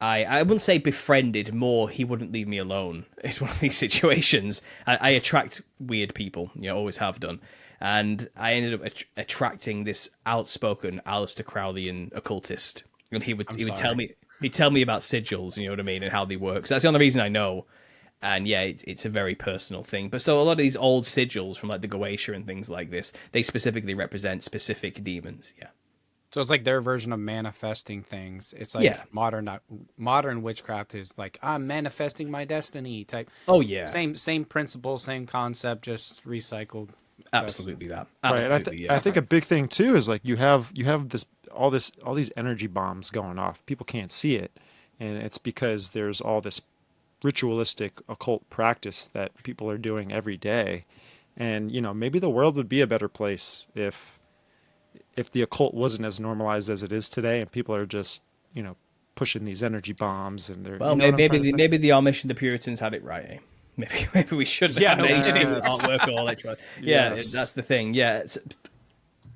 I wouldn't say befriended, more he wouldn't leave me alone. It's one of these situations. I attract weird people, always have done. And I ended up attracting this outspoken Aleister Crowleyan occultist. And he would tell me... He'd tell me about sigils, you know what I mean, and how they work. So that's the only reason I know. And yeah, it's a very personal thing. But so a lot of these old sigils from like the Goetia and things like this, they specifically represent specific demons. Yeah. So it's like their version of manifesting things. It's like modern witchcraft is like, I'm manifesting my destiny type. Oh yeah. Same principle, same concept, just recycled. Absolutely that. Absolutely, right. I think a big thing too is like you have all these energy bombs going off. People can't see it, and it's because there's all this ritualistic occult practice that people are doing every day. And maybe the world would be a better place if the occult wasn't as normalized as it is today, and people are just pushing these energy bombs and they're maybe the Amish and the Puritans had it right. Eh? Maybe we should have artwork or electronic. Yeah, yes. That's the thing. Yeah,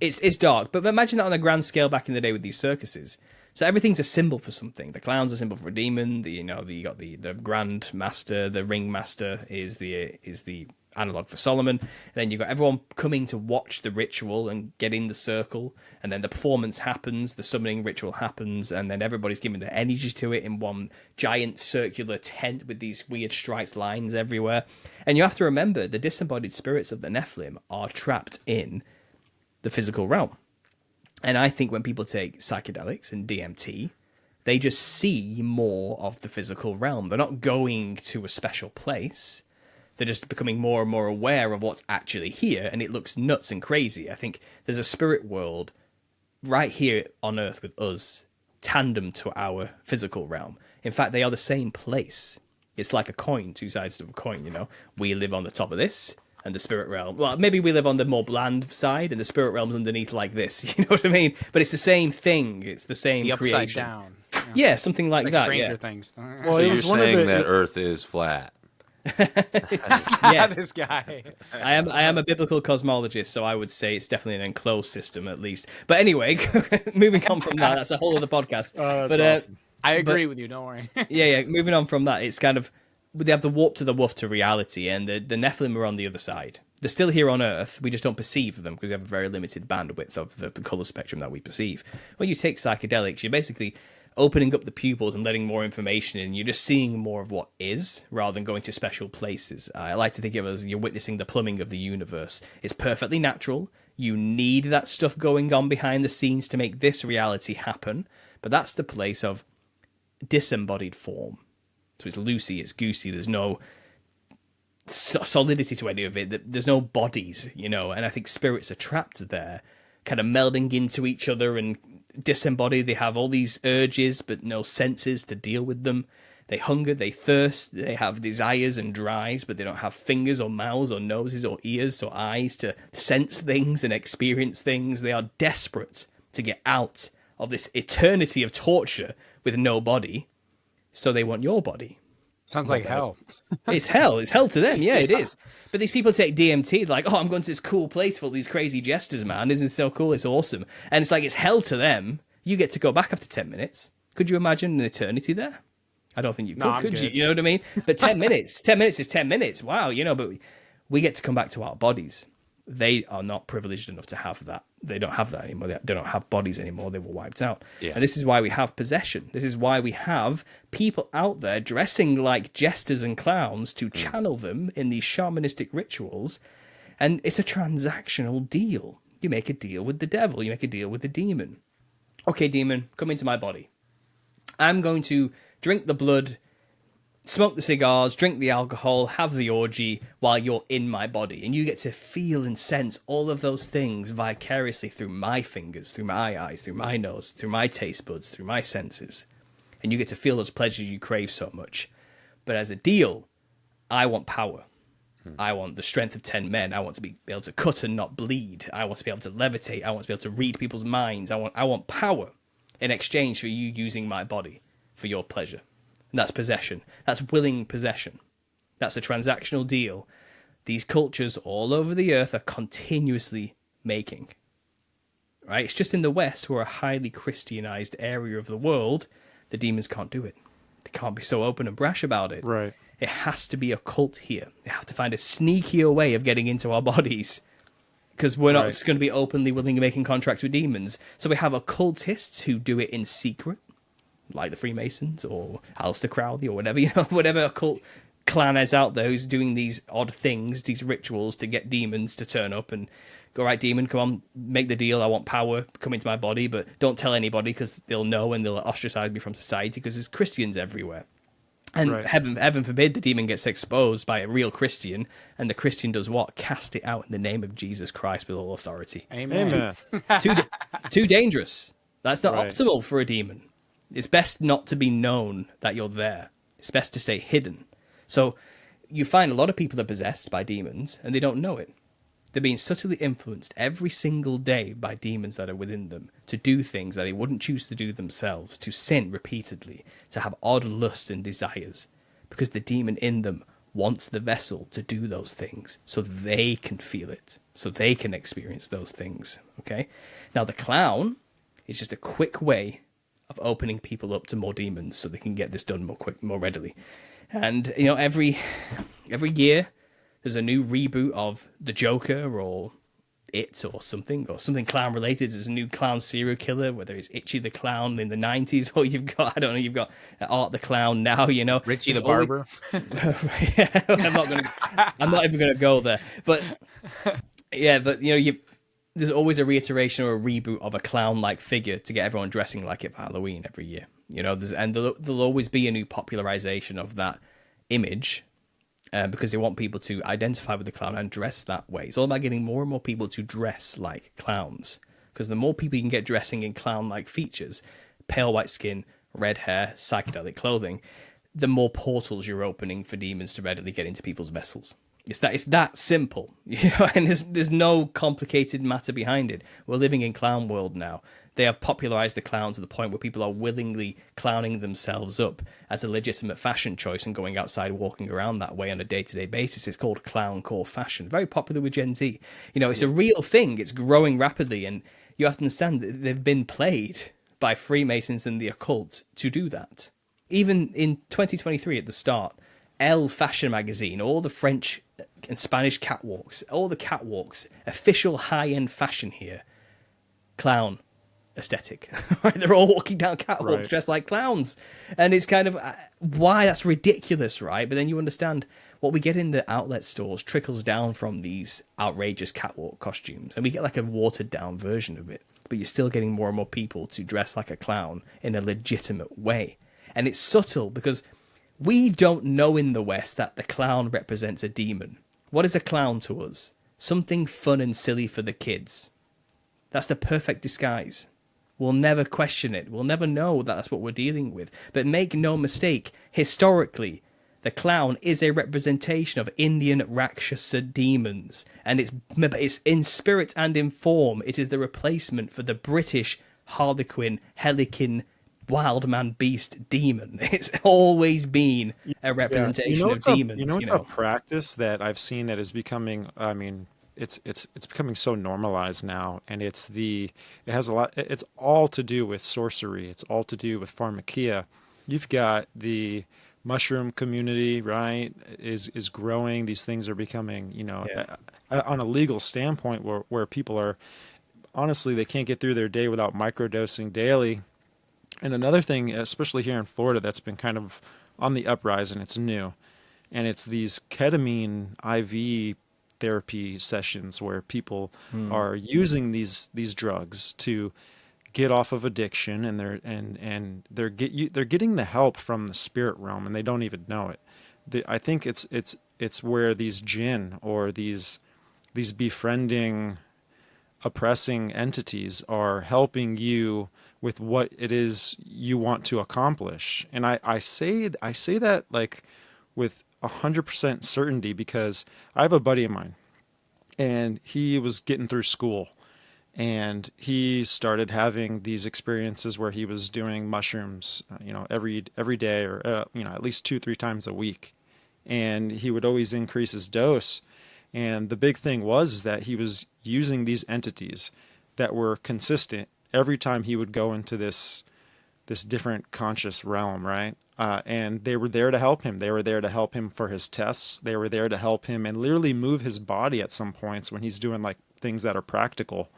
it's dark, but imagine that on a grand scale back in the day with these circuses. So everything's a symbol for something. The clown's a symbol for a demon. You got the Grand Master, the Ring Master is the analog for Solomon. And then you've got everyone coming to watch the ritual and get in the circle, and then the performance happens, the summoning ritual happens, and then everybody's giving their energy to it in one giant circular tent with these weird striped lines everywhere. And you have to remember, the disembodied spirits of the Nephilim are trapped in the physical realm. And I think when people take psychedelics and DMT, they just see more of the physical realm. They're not going to a special place. They're just becoming more and more aware of what's actually here, and it looks nuts and crazy. I think there's a spirit world right here on Earth with us, tandem to our physical realm. In fact, they are the same place. It's like a coin, two sides to a coin, We live on the top of this, and the spirit realm... Well, maybe we live on the more bland side, and the spirit realm's underneath like this, you know what I mean? But it's the same thing. It's the same creation. Upside down. Yeah, something like that. Stranger Things. Well, so you're saying that Earth is flat. Yes. This guy. I am a biblical cosmologist, so I would say it's definitely an enclosed system at least. But anyway, moving on from that's a whole other podcast. But awesome. I agree with you. Don't worry. yeah. Moving on from that, it's kind of they have the warp to the woof to reality, and the Nephilim are on the other side. They're still here on Earth. We just don't perceive them because we have a very limited bandwidth of the color spectrum that we perceive. When you take psychedelics, you're basically opening up the pupils and letting more information in. You're just seeing more of what is rather than going to special places. I like to think of it as you're witnessing the plumbing of the universe. It's perfectly natural. You need that stuff going on behind the scenes to make this reality happen. But that's the place of disembodied form. So it's loosey, it's goosey. There's no solidity to any of it. There's no bodies, and I think spirits are trapped there, kind of melding into each other and disembodied. They have all these urges but no senses to deal with them. They hunger, they thirst, they have desires and drives, but they don't have fingers or mouths or noses or ears or eyes to sense things and experience things. They are desperate to get out of this eternity of torture with no body, so they want your body. Sounds like hell. It's hell. It's hell to them. Yeah, it is. But these people take DMT, like, oh, I'm going to this cool place full of these crazy jesters, man. Isn't it so cool? It's awesome. And it's like, it's hell to them. You get to go back after 10 minutes. Could you imagine an eternity there? I don't think you could you? You know what I mean? But 10 minutes is 10 minutes. Wow, but we get to come back to our bodies. They are not privileged enough to have that. They don't have that anymore. They don't have bodies anymore. They were wiped out. Yeah. And this is why we have possession. This is why we have people out there dressing like jesters and clowns to channel them in these shamanistic rituals. And it's a transactional deal. You make a deal with the devil. You make a deal with the demon. Okay, demon, come into my body. I'm going to drink the blood, smoke the cigars, drink the alcohol, have the orgy while you're in my body. And you get to feel and sense all of those things vicariously through my fingers, through my eyes, through my nose, through my taste buds, through my senses. And you get to feel those pleasures you crave so much. But as a deal, I want power. I want the strength of 10 men. I want to be able to cut and not bleed. I want to be able to levitate. I want to be able to read people's minds. I want power in exchange for you using my body for your pleasure. And that's possession. That's willing possession. That's a transactional deal these cultures all over the earth are continuously making. Right? It's just in the West, we're a highly Christianized area of the world, the demons can't do it. They can't be so open and brash about it. Right. It has to be a cult here. They have to find a sneakier way of getting into our bodies, because we're not just going to be openly willing to making contracts with demons. So we have occultists who do it in secret, like the Freemasons or Aleister Crowley or whatever, whatever occult clan is out there who's doing these odd things, these rituals to get demons to turn up and go, right, demon, come on, make the deal. I want power, come into my body, but don't tell anybody because they'll know and they'll ostracize me from society because there's Christians everywhere. And heaven forbid the demon gets exposed by a real Christian, and the Christian does what? Cast it out in the name of Jesus Christ with all authority. Amen. Too dangerous. That's not optimal for a demon. It's best not to be known that you're there. It's best to stay hidden. So you find a lot of people are possessed by demons, and they don't know it. They're being subtly influenced every single day by demons that are within them to do things that they wouldn't choose to do themselves, to sin repeatedly, to have odd lusts and desires, because the demon in them wants the vessel to do those things so they can feel it, so they can experience those things, okay? Now, the clown is just a quick way of opening people up to more demons so they can get this done more readily. And, every year, there's a new reboot of The Joker or It or something clown related. There's a new clown serial killer, whether it's Itchy the Clown in the 90s or you've got Art the Clown now, Richie the Barber. I'm not even going to go there. But there's always a reiteration or a reboot of a clown-like figure to get everyone dressing like it for Halloween every year. There'll always be a new popularization of that image. Because they want people to identify with the clown and dress that way. It's all about getting more and more people to dress like clowns. Because the more people you can get dressing in clown-like features, pale white skin, red hair, psychedelic clothing, the more portals you're opening for demons to readily get into people's vessels. It's that simple, and there's no complicated matter behind it. We're living in clown world now. They have popularized the clown to the point where people are willingly clowning themselves up as a legitimate fashion choice and going outside walking around that way on a day-to-day basis. It's called clowncore fashion. Very popular with Gen Z. It's a real thing. It's growing rapidly, and you have to understand that they've been played by Freemasons and the occult to do that. Even in 2023 at the start, Elle fashion magazine, all the French and Spanish catwalks, official high-end fashion here, clown aesthetic. Right? They're all walking down catwalks dressed like clowns, and it's kind of why that's ridiculous, right? But then you understand what we get in the outlet stores trickles down from these outrageous catwalk costumes, and we get like a watered down version of it, but you're still getting more and more people to dress like a clown in a legitimate way. And it's subtle because we don't know in the West that the clown represents a demon. What is a clown to us? Something fun and silly for the kids. That's the perfect disguise. We'll never question it. We'll never know that that's what we're dealing with. But make no mistake, historically, the clown is a representation of Indian Rakshasa demons. And it's in spirit and in form. It is the replacement for the British Harlequin, wild man, beast, demon. It's always been a representation of demons. It's a practice that I've seen that is becoming. I mean, it's becoming so normalized now, and it has a lot. It's all to do with sorcery. It's all to do with pharmakia. You've got the mushroom community, right? Is growing. These things are becoming, on a legal standpoint, where people are honestly they can't get through their day without microdosing daily. And another thing, especially here in Florida, that's been kind of on the uprise, and it's new, and it's these ketamine IV therapy sessions where people are using these drugs to get off of addiction, and they're getting the help from the spirit realm, and they don't even know it. I think it's where these jinn or these befriending, oppressing entities are helping you with what it is you want to accomplish. And I say that like with 100% certainty, because I have a buddy of mine, and he was getting through school, and he started having these experiences where he was doing mushrooms, every day, or at least 2-3 times a week, and he would always increase his dose. And the big thing was that he was using these entities that were consistent every time he would go into this different conscious realm, right? And they were there to help him. They were there to help him for his tests. They were there to help him and literally move his body at some points when he's doing like things that are practical.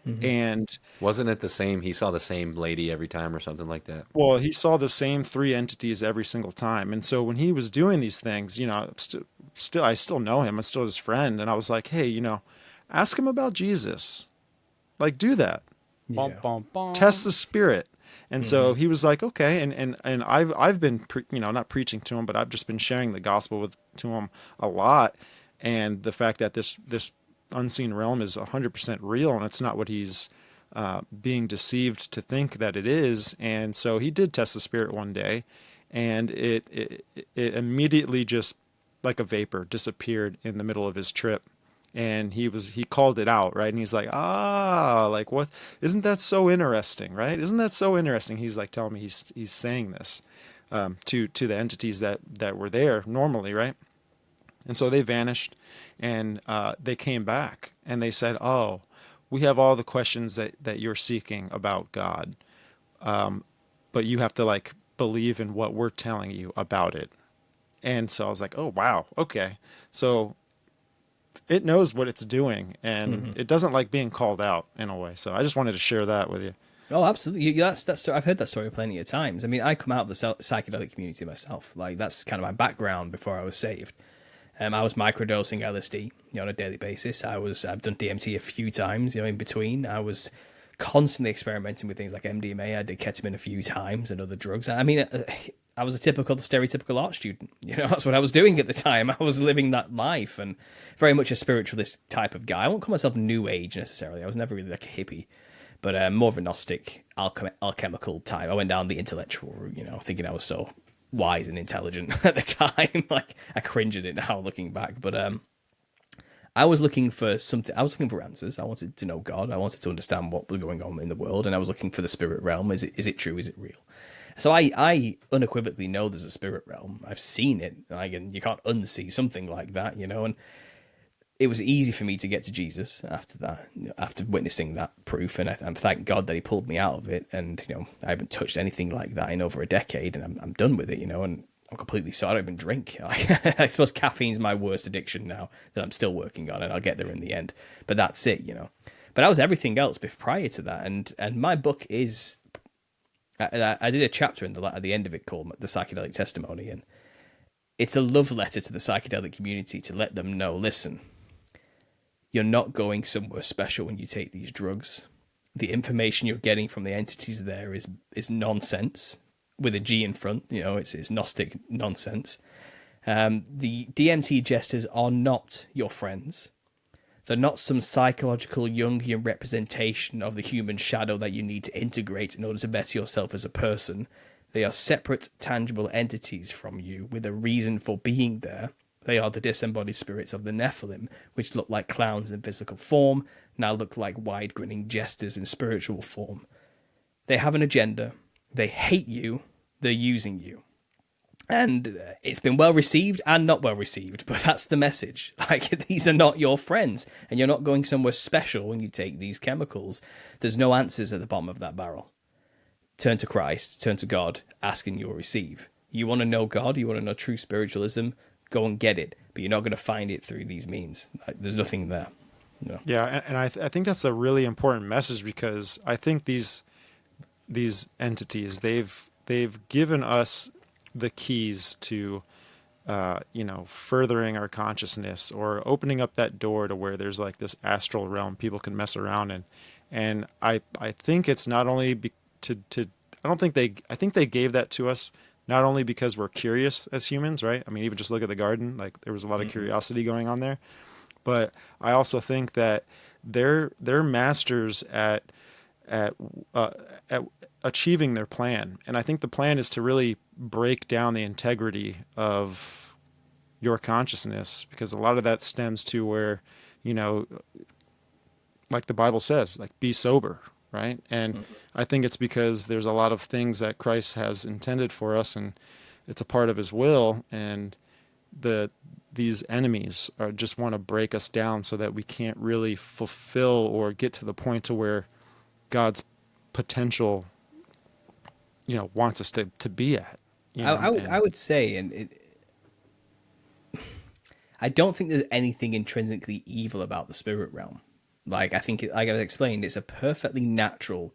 Mm-hmm. And wasn't it the same? He saw the same lady every time or something like that? Well, he saw the same 3 entities every single time. And so when he was doing these things, I still know him. I'm still his friend. And I was like, hey, ask him about Jesus. Like, do that. Yeah. Test the spirit. And so he was like, okay. And I've been, not preaching to him, but I've just been sharing the gospel to him a lot. And the fact that this unseen realm is 100% real, and it's not what he's being deceived to think that it is. And so he did test the spirit one day, and it immediately, just like a vapor, disappeared in the middle of his trip. And he called it out, right? And he's like, like, what? Isn't that so interesting, right? Isn't that so interesting? He's like telling me he's saying this to the entities that were there normally, right? And so they vanished, and they came back, and they said, oh, we have all the questions that you're seeking about God, but you have to like believe in what we're telling you about it. And so I was like, oh, wow, okay. So it knows what it's doing, and it doesn't like being called out in a way. So I just wanted to share that with you. Oh, absolutely. That's I've heard that story plenty of times. I mean, I come out of the psychedelic community myself. Like, that's kind of my background before I was saved. I was microdosing LSD, on a daily basis. I've done DMT a few times, in between. I was constantly experimenting with things like MDMA. I did ketamine a few times and other drugs. I mean, I was a stereotypical art student. That's what I was doing at the time. I was living that life, and very much a spiritualist type of guy. I won't call myself New Age necessarily. I was never really like a hippie, but more of a Gnostic, alchemical type. I went down the intellectual route, thinking I was so wise and intelligent at the time. Like, I cringe at it now looking back, but I was looking for something. I was looking for answers. I wanted to know God. I wanted to understand what was going on in the world, and I was looking for the spirit realm. Is it true? Is it real? So I unequivocally know there's a spirit realm. I've seen it. And you can't unsee something like that, and it was easy for me to get to Jesus after that, after witnessing that proof. And I thank God that he pulled me out of it. And, I haven't touched anything like that in over a decade, and I'm done with it, and I'm completely so I don't even drink. I suppose caffeine's my worst addiction now that I'm still working on, and I'll get there in the end. But that's it, But that was everything else prior to that. And my book is, I did a chapter at the end of it called The Psychedelic Testimony, and it's a love letter to the psychedelic community to let them know, listen, you're not going somewhere special when you take these drugs. The information you're getting from the entities there is nonsense, with a G in front. It's Gnostic nonsense. The DMT jesters are not your friends. They're not some psychological Jungian representation of the human shadow that you need to integrate in order to better yourself as a person. They are separate, tangible entities from you with a reason for being there. They are the disembodied spirits of the Nephilim, which look like clowns in physical form, now look like wide-grinning jesters in spiritual form. They have an agenda, They hate you. They're using you. And it's been well received and not well received, but that's the message. Like, these are not your friends, and you're not going somewhere special when you take these chemicals. There's no answers at the bottom of that barrel. Turn to Christ, turn to God, ask and you'll receive. You want to know God, you want to know true spiritualism, go and get it, but you're not going to find it through these means. Like, there's nothing there. No. Yeah, and I think that's a really important message, because I think these entities, they've given us the keys to furthering our consciousness, or opening up that door to where there's like this astral realm people can mess around in. And I think it's not only I think they gave that to us not only because we're curious as humans, right? I mean, even just look at the garden, like there was a lot of curiosity going on there. But I also think that they're masters at achieving their plan. And I think the plan is to really break down the integrity of your consciousness, because a lot of that stems to where, like the Bible says, like, be sober, right? And I think it's because there's a lot of things that Christ has intended for us, and it's a part of his will, and these enemies just want to break us down so that we can't really fulfill or get to the point to where God's potential wants us to be at. I would say, I don't think there's anything intrinsically evil about the spirit realm. Like, I think, like I explained, it's a perfectly natural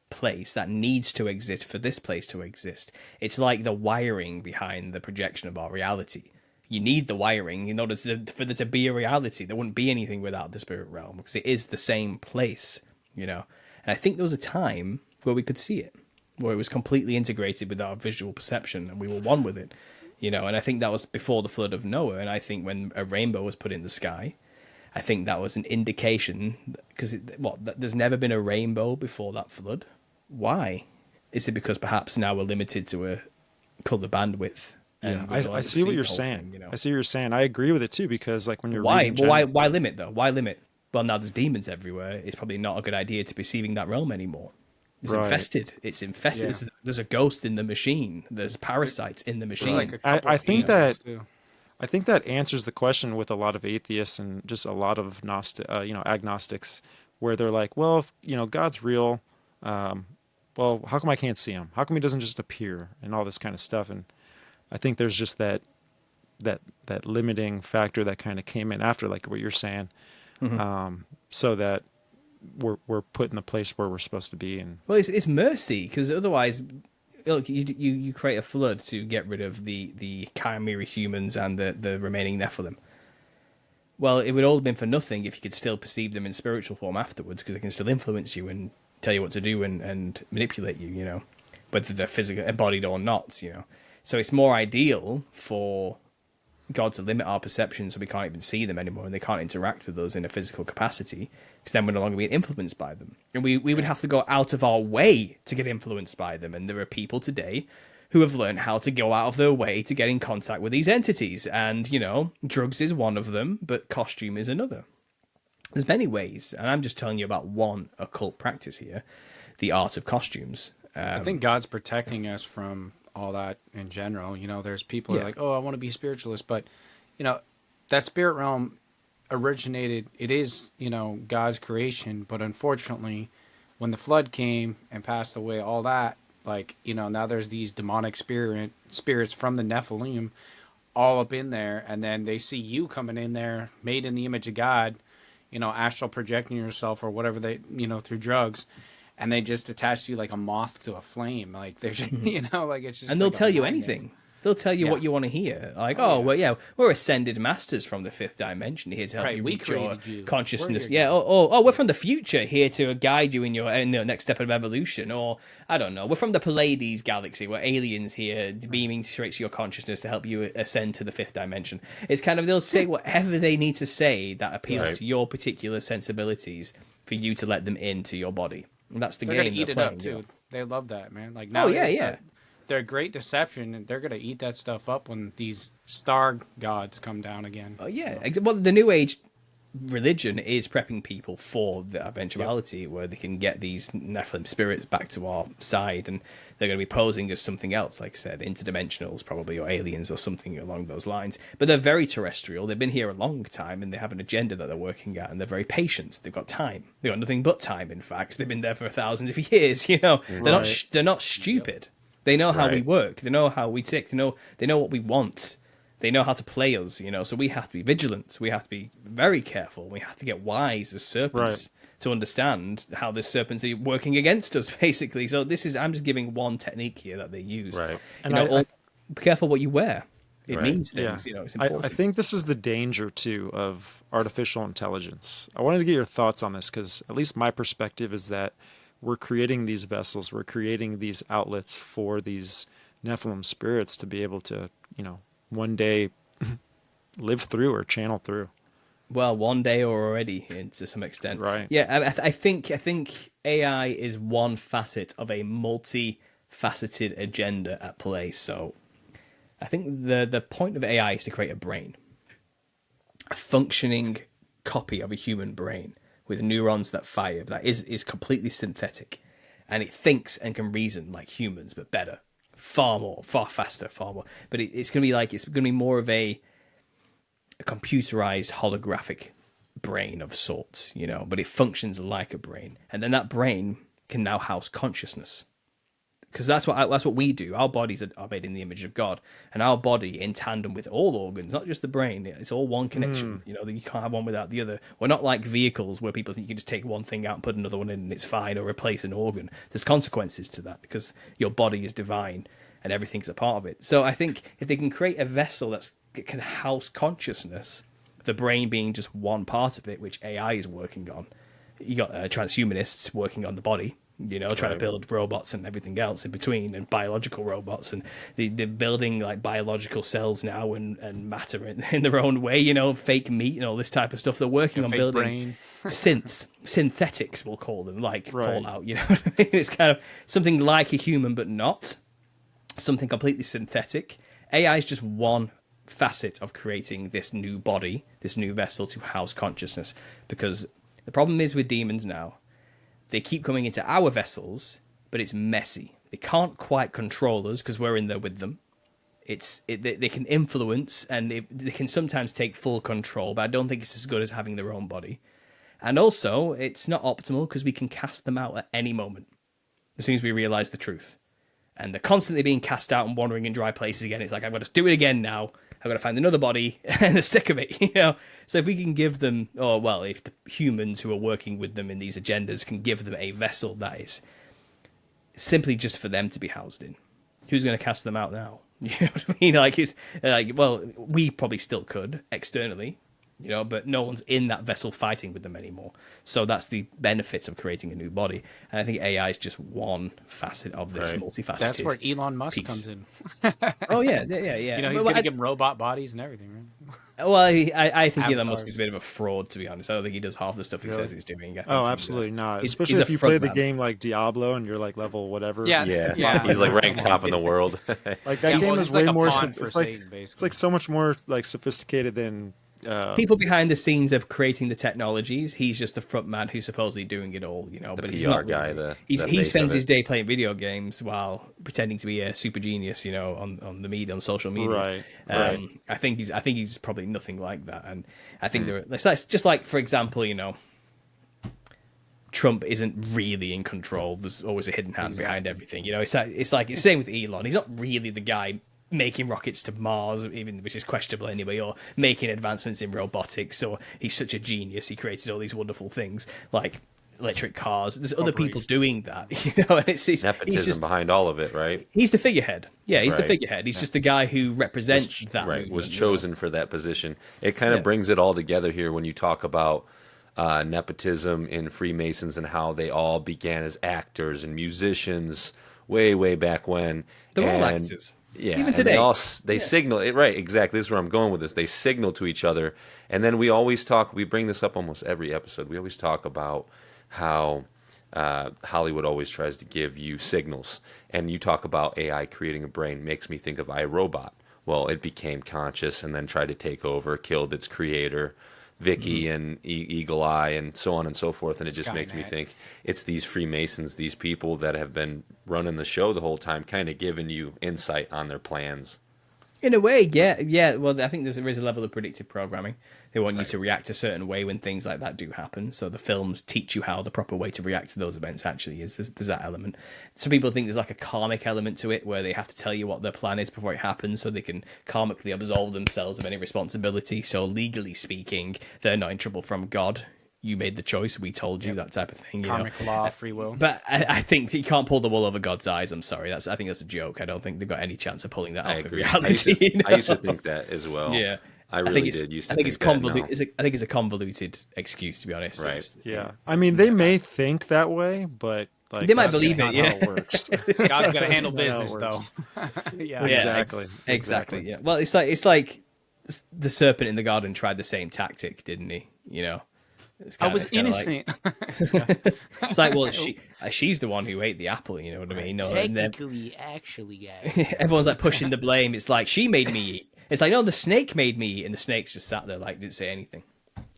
place that needs to exist for this place to exist. It's like the wiring behind the projection of our reality. You need the wiring in order for there to be a reality. There wouldn't be anything without the spirit realm, because it is the same place, And I think there was a time where we could see it, where it was completely integrated with our visual perception, and we were one with it, And I think that was before the flood of Noah. And I think when a rainbow was put in the sky, I think that was an indication, because there's never been a rainbow before that flood. Why? Is it because perhaps now we're limited to a color bandwidth? Yeah, I see what you're saying. I see what you're saying. I agree with it too, because like when you're reading why limit though? Why limit? Well, now there's demons everywhere. It's probably not a good idea to be perceiving that realm anymore. It's infested. It's infested. Yeah. There's a ghost in the machine. There's parasites in the machine. Like I think that answers the question with a lot of atheists and just a lot of agnostics, where they're like, well, if God's real, well, how come I can't see him? How come he doesn't just appear, and all this kind of stuff? And I think there's just that limiting factor that kind of came in after, like what you're saying, so that we're put in the place where we're supposed to be. And well, it's mercy, because otherwise, look, you create a flood to get rid of the chimera humans and the remaining Nephilim. Well, it would all have been for nothing if you could still perceive them in spiritual form afterwards, because they can still influence you and tell you what to do and manipulate you, whether they're physically embodied or not, So it's more ideal for God to limit our perception so we can't even see them anymore, and they can't interact with us in a physical capacity, because then we're no longer being influenced by them. And we would have to go out of our way to get influenced by them. And there are people today who have learned how to go out of their way to get in contact with these entities. And, drugs is one of them, but costume is another. There's many ways, and I'm just telling you about one occult practice here, the art of costumes. I think God's protecting us from all that in general. There's people who are like, oh, I want to be spiritualist, but that spirit realm originated, it is God's creation, but unfortunately when the flood came and passed away all that, now there's these demonic spirits from the Nephilim all up in there, and then they see you coming in there made in the image of God, astral projecting yourself or whatever they through drugs, and they just attach you like a moth to a flame. Like there's, it's just. And they'll tell you anything. They'll tell you what you want to hear. Like, we're ascended masters from the fifth dimension here to help you reach your consciousness. We're from the future here to guide you in your next step of evolution. Or, I don't know, we're from the Pleiades galaxy. We're aliens here beaming straight to your consciousness to help you ascend to the fifth dimension. It's kind of, they'll say whatever they need to say that appeals to your particular sensibilities for you to let them into your body. And that's the game they're playing. Too. They love that, man. Like now, they're a great deception, and they're gonna eat that stuff up when these star gods come down again. Oh yeah, well, the New Age religion is prepping people for the eventuality where they can get these Nephilim spirits back to our side, and they're going to be posing as something else, like I said, interdimensionals probably, or aliens or something along those lines. But they're very terrestrial. They've been here a long time, and they have an agenda that they're working at, and they're very patient. They've got time. They've got nothing but time, in fact. They've been there for thousands of years, you know. They're not stupid. They know how we work. They know how we tick. They know what we want. They know how to play us, you know, so we have to be vigilant. We have to be very careful. We have to get wise as serpents to understand how the serpents are working against us, basically. So I'm just giving one technique here that they use. Right. And be careful what you wear. It means things, you know, it's important. I think this is the danger, too, of artificial intelligence. I wanted to get your thoughts on this because at least my perspective is that we're creating these vessels, we're creating these outlets for these Nephilim spirits to be able to, you know, one day live through or channel through. Well, one day or already, to some extent. Right. Yeah, I think AI is one facet of a multifaceted agenda at play. So I think the point of AI is to create a brain, a functioning copy of a human brain with neurons that fire, that is completely synthetic, and it thinks and can reason like humans, but better. Far faster, far more. But it's going to be more of a computerized holographic brain of sorts, you know, but it functions like a brain. And then that brain can now house consciousness. Because that's what we do. Our bodies are made in the image of God, and our body in tandem with all organs, not just the brain. It's all one connection. You know, you can't have one without the other. We're not like vehicles where people think you can just take one thing out and put another one in and it's fine, or replace an organ. There's consequences to that because your body is divine and everything's a part of it. So I think if they can create a vessel that can house consciousness, the brain being just one part of it, which AI is working on. You got transhumanists working on the body, you know, trying to build robots and everything else in between, and biological robots, and they're building like biological cells now and matter in their own way, you know, fake meat and all this type of stuff. They're working on building synthetics, we'll call them, like Fallout, you know what I mean? It's kind of something like a human, but not something completely synthetic. AI is just one facet of creating this new body, this new vessel to house consciousness, because the problem is with demons now, they keep coming into our vessels, but it's messy. They can't quite control us because we're in there with them. They can influence, and they can sometimes take full control, but I don't think it's as good as having their own body. And also, it's not optimal because we can cast them out at any moment as soon as we realize the truth. And they're constantly being cast out and wandering in dry places again. It's like, I've got to do it again now. I've got to find another body, and they're sick of it, you know? So if we can give them, if the humans who are working with them in these agendas can give them a vessel that is simply just for them to be housed in, who's going to cast them out now? You know what I mean? Like, it's like, well, we probably still could externally, you know, but no one's in that vessel fighting with them anymore. So that's the benefits of creating a new body. And I think AI is just one facet of this multifaceted. That's where Elon Musk comes in. Oh, yeah. You know, he's going to give them robot bodies and everything, right? Well, I think Elon Musk is a bit of a fraud, to be honest. I don't think he does half the stuff he says he's doing. Oh, absolutely not. Especially if you play the game like Diablo and you're like level whatever. Yeah. He's like ranked top in the world. Like that game is way more. It's like so much more like sophisticated than. People behind the scenes of creating the technologies. He's just the front man who's supposedly doing it all, you know. But he's not guy. He spends his day playing video games while pretending to be a super genius, you know, on the media, on social media. Right. I think he's probably nothing like that, and I think it's just like, for example, you know, Trump isn't really in control. There's always a hidden hand behind everything. You know, it's like the same with Elon. He's not really the guy making rockets to Mars, even, which is questionable anyway, or making advancements in robotics, or he's such a genius, he created all these wonderful things like electric cars. There's other people doing that, you know, and it's nepotism he's just behind all of it, right? He's the figurehead. Yeah, he's the figurehead. He's just the guy who represents that. Right, was chosen for that position. It kind of brings it all together here when you talk about nepotism in Freemasons and how they all began as actors and musicians way back when. They're all actors. Yeah, even today, they signal it, right? Exactly. This is where I'm going with this. They signal to each other, and then we always talk. We bring this up almost every episode. We always talk about how Hollywood always tries to give you signals, and you talk about AI creating a brain. Makes me think of iRobot. Well, it became conscious and then tried to take over, killed its creator. Vicky and Eagle Eye and so on and so forth. And it just makes me Skynet. think it's these Freemasons, these people that have been running the show the whole time, kind of giving you insight on their plans. In a way, yeah. Well, I think there is a level of predictive programming. They want you to react a certain way when things like that do happen. So the films teach you how the proper way to react to those events actually is. There's that element. Some people think there's like a karmic element to it, where they have to tell you what their plan is before it happens, so they can karmically absolve themselves of any responsibility. So legally speaking, they're not in trouble from God. You made the choice, we told you, that type of thing. Karmic law, free will. But I think you can't pull the wool over God's eyes. I'm sorry. I think that's a joke. I don't think they've got any chance of pulling that off in reality. I used to think that as well. Yeah. I really did used to I think think it's convoluted. that. I think it's a convoluted excuse, to be honest. Right. Yeah. I mean, they may think that way, but like they might that's believe not it. Yeah. how it works. God's got to handle That's not how it business, though. works. Yeah. Exactly. Exactly. Yeah. Well, it's like the serpent in the garden tried the same tactic, didn't he? You know. I was innocent. It's like, well, she's the one who ate the apple. You know what I mean? No, Technically, actually, yeah. everyone's like pushing the blame. It's like she made me eat. It's like, no, the snake made me eat, and the snake's just sat there like didn't say anything.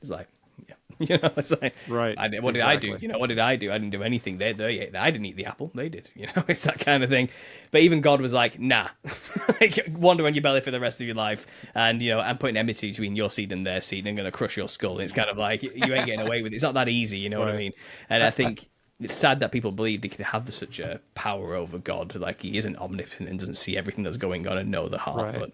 It's like, yeah, you know, it's like, right. What did I do? You know, what did I do? I didn't do anything. They ate. I didn't eat the apple. They did. You know, it's that kind of thing. But even God was like, nah, like, wander on your belly for the rest of your life, and you know, I'm putting enmity between your seed and their seed, and I'm going to crush your skull. And it's kind of like you ain't getting away with it. It's not that easy. You know what I mean? And I think it's sad that people believe they could have such a power over God. Like he isn't omnipotent and doesn't see everything that's going on and know the heart. Right. But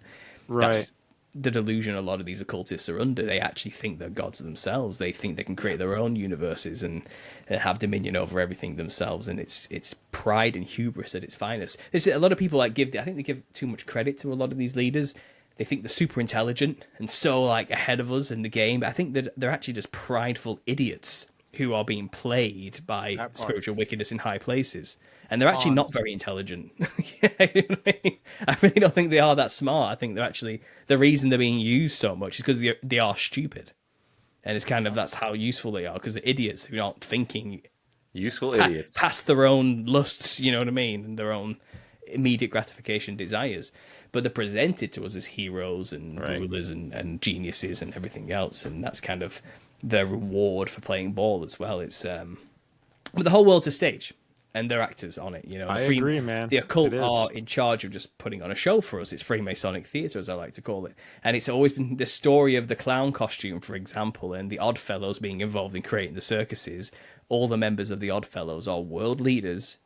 that's the delusion a lot of these occultists are under. They actually think they're gods themselves. They think they can create their own universes and have dominion over everything themselves. And it's pride and hubris at its finest. A lot of people I think they give too much credit to a lot of these leaders. They think they're super intelligent and so like ahead of us in the game. But I think that they're actually just prideful idiots who are being played by spiritual wickedness in high places. And they're actually not very intelligent. You know what I mean? I really don't think they are that smart. I think they're actually, the reason they're being used so much is because they are stupid. And it's kind of, that's how useful they are, because they're idiots who aren't thinking Useful idiots. past their own lusts, you know what I mean? And their own immediate gratification desires. But they're presented to us as heroes and rulers and geniuses and everything else. And that's kind of their reward for playing ball as well. It's but the whole world's a stage, and they're actors on it. You know, I agree, man. The occult It is. are in charge of just putting on a show for us. It's Freemasonic theatre, as I like to call it, and it's always been the story of the clown costume, for example, and the Oddfellows being involved in creating the circuses. All the members of the Oddfellows are world leaders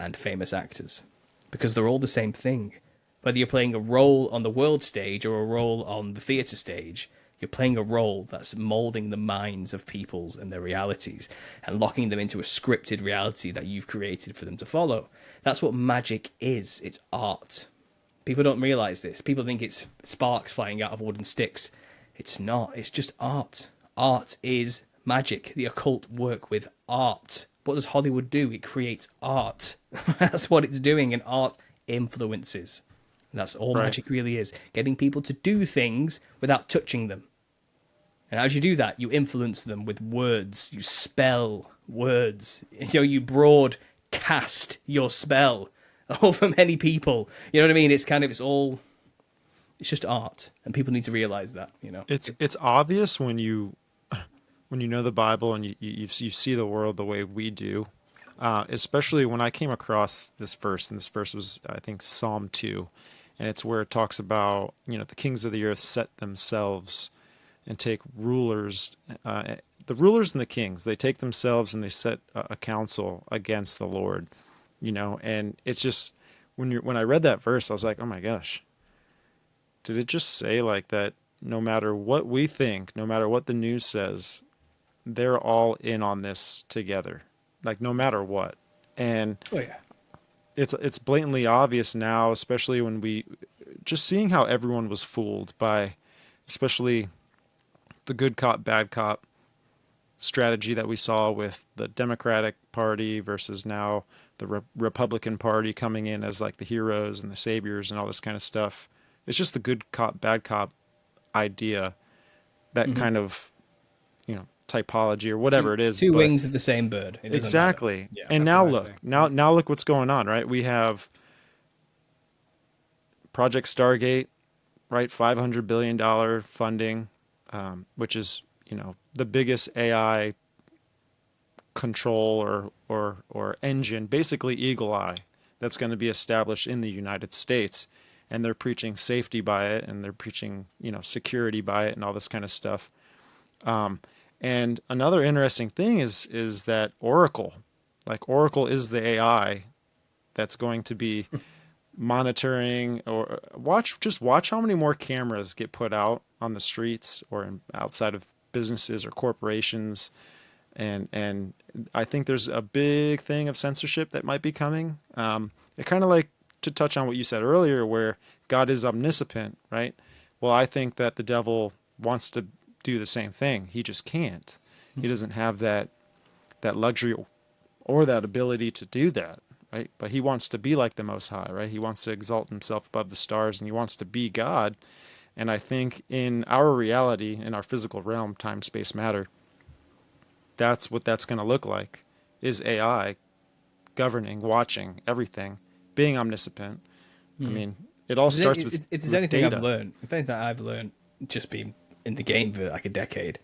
and famous actors, because they're all the same thing. Whether you're playing a role on the world stage or a role on the theatre stage, you're playing a role that's molding the minds of peoples and their realities and locking them into a scripted reality that you've created for them to follow. That's what magic is. It's art. People don't realize this. People think it's sparks flying out of wooden sticks. It's not. It's just art. Art is magic. The occult work with art. What does Hollywood do? It creates art. That's what it's doing, and art influences. And that's all magic really is. Getting people to do things without touching them. And how do you do that? You influence them with words. You spell words. You know, you broadcast your spell over many people. You know what I mean? It's kind of, it's just art. And people need to realize that, you know. It's obvious when you know the Bible and you see the world the way we do. Especially when I came across this verse, and this verse was, I think, Psalm 2. And it's where it talks about, you know, the kings of the earth set themselves and take rulers, the rulers and the kings, they take themselves and they set a council against the Lord, you know. And it's just, when I read that verse, I was like, oh my gosh, did it just say like that? No matter what we think, no matter what the news says, they're all in on this together, like no matter what. And it's blatantly obvious now, especially when we just seeing how everyone was fooled by, especially the good cop, bad cop strategy that we saw with the Democratic Party versus now the Republican Party coming in as like the heroes and the saviors and all this kind of stuff. It's just the good cop, bad cop idea, that kind of, you know, typology or whatever it is. Two wings of the same bird. Exactly. Yeah, and now look, now look what's going on, right? We have Project Stargate, right? $500 billion funding, which is, the biggest AI control or engine, basically Eagle Eye, that's going to be established in the United States. And they're preaching safety by it, and they're preaching, security by it, and all this kind of stuff. And another interesting thing is that Oracle is the AI that's going to be monitoring, or watch how many more cameras get put out on the streets or outside of businesses or corporations. And I think there's a big thing of censorship that might be coming. It kind of like, to touch on what you said earlier, where God is omniscient, right? Well, I think that the devil wants to do the same thing. He just can't. He doesn't have that luxury or that ability to do that, right? But he wants to be like the Most High, right? He wants to exalt himself above the stars, and he wants to be God. And I think in our reality, in our physical realm, time, space, matter, that's what that's going to look like, is AI governing, watching everything, being omniscient. I mean, it all starts with It's with anything data. I've learned. If anything I've learned, just being in the game for like a decade,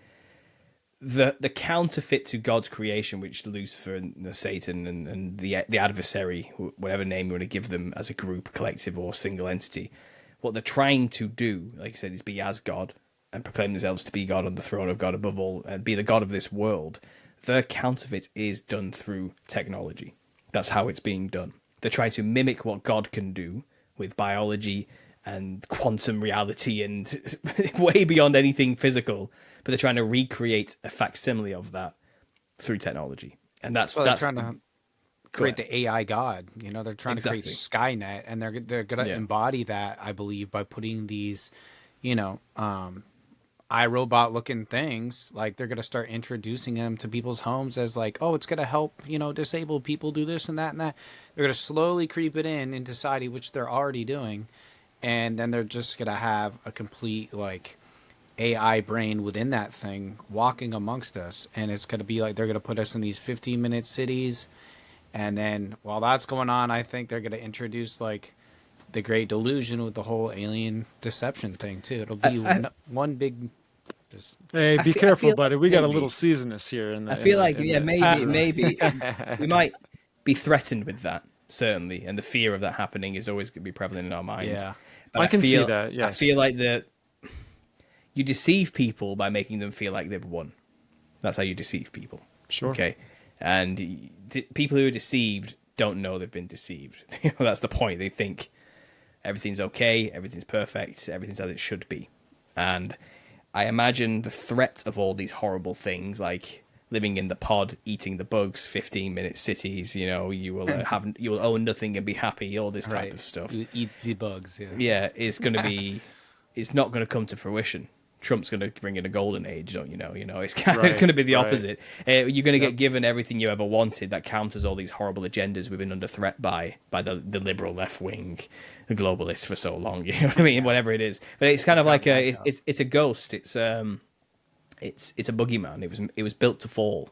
the counterfeit to God's creation, which Lucifer and Satan and the adversary, whatever name you want to give them as a group, collective, or single entity, what they're trying to do, like I said, is be as God and proclaim themselves to be God on the throne of God above all, and be the God of this world. Their counterfeit is done through technology. That's how it's being done. They're trying to mimic what God can do with biology and quantum reality and way beyond anything physical, but they're trying to recreate a facsimile of that through technology. And that's trying to create the AI God. They're trying to create Skynet, and they're going to embody that, I believe, by putting these, iRobot looking things. Like, they're going to start introducing them to people's homes as like, oh, it's going to help, disabled people do this and that and that. They're going to slowly creep it into society, which they're already doing. And then they're just going to have a complete like AI brain within that thing walking amongst us. And it's going to be like, they're going to put us in these 15-minute cities. And then while that's going on, I think they're going to introduce like the Great Delusion with the whole alien deception thing too. It'll be one big. Hey, be careful, buddy. We got a little seasoness here. Maybe we might be threatened with that, certainly, and the fear of that happening is always going to be prevalent in our minds. Yeah, but I can see that. Yes, I feel like you deceive people by making them feel like they've won. That's how you deceive people. Sure. Okay, and people who are deceived don't know they've been deceived. That's the point. They think everything's okay, everything's perfect, everything's as it should be, and I imagine the threat of all these horrible things, like living in the pod, eating the bugs, 15-minute cities. You will own nothing and be happy. All this type of stuff. You eat the bugs. Yeah, it's not going to come to fruition. Trump's going to bring in a golden age, don't you know? It's it's going to be the opposite. You're going to get given everything you ever wanted that counters all these horrible agendas we've been under threat by the liberal left wing, the globalists for so long. You know what I mean? Whatever it is, but it's kind of like it's a ghost. It's a boogeyman. It was built to fall.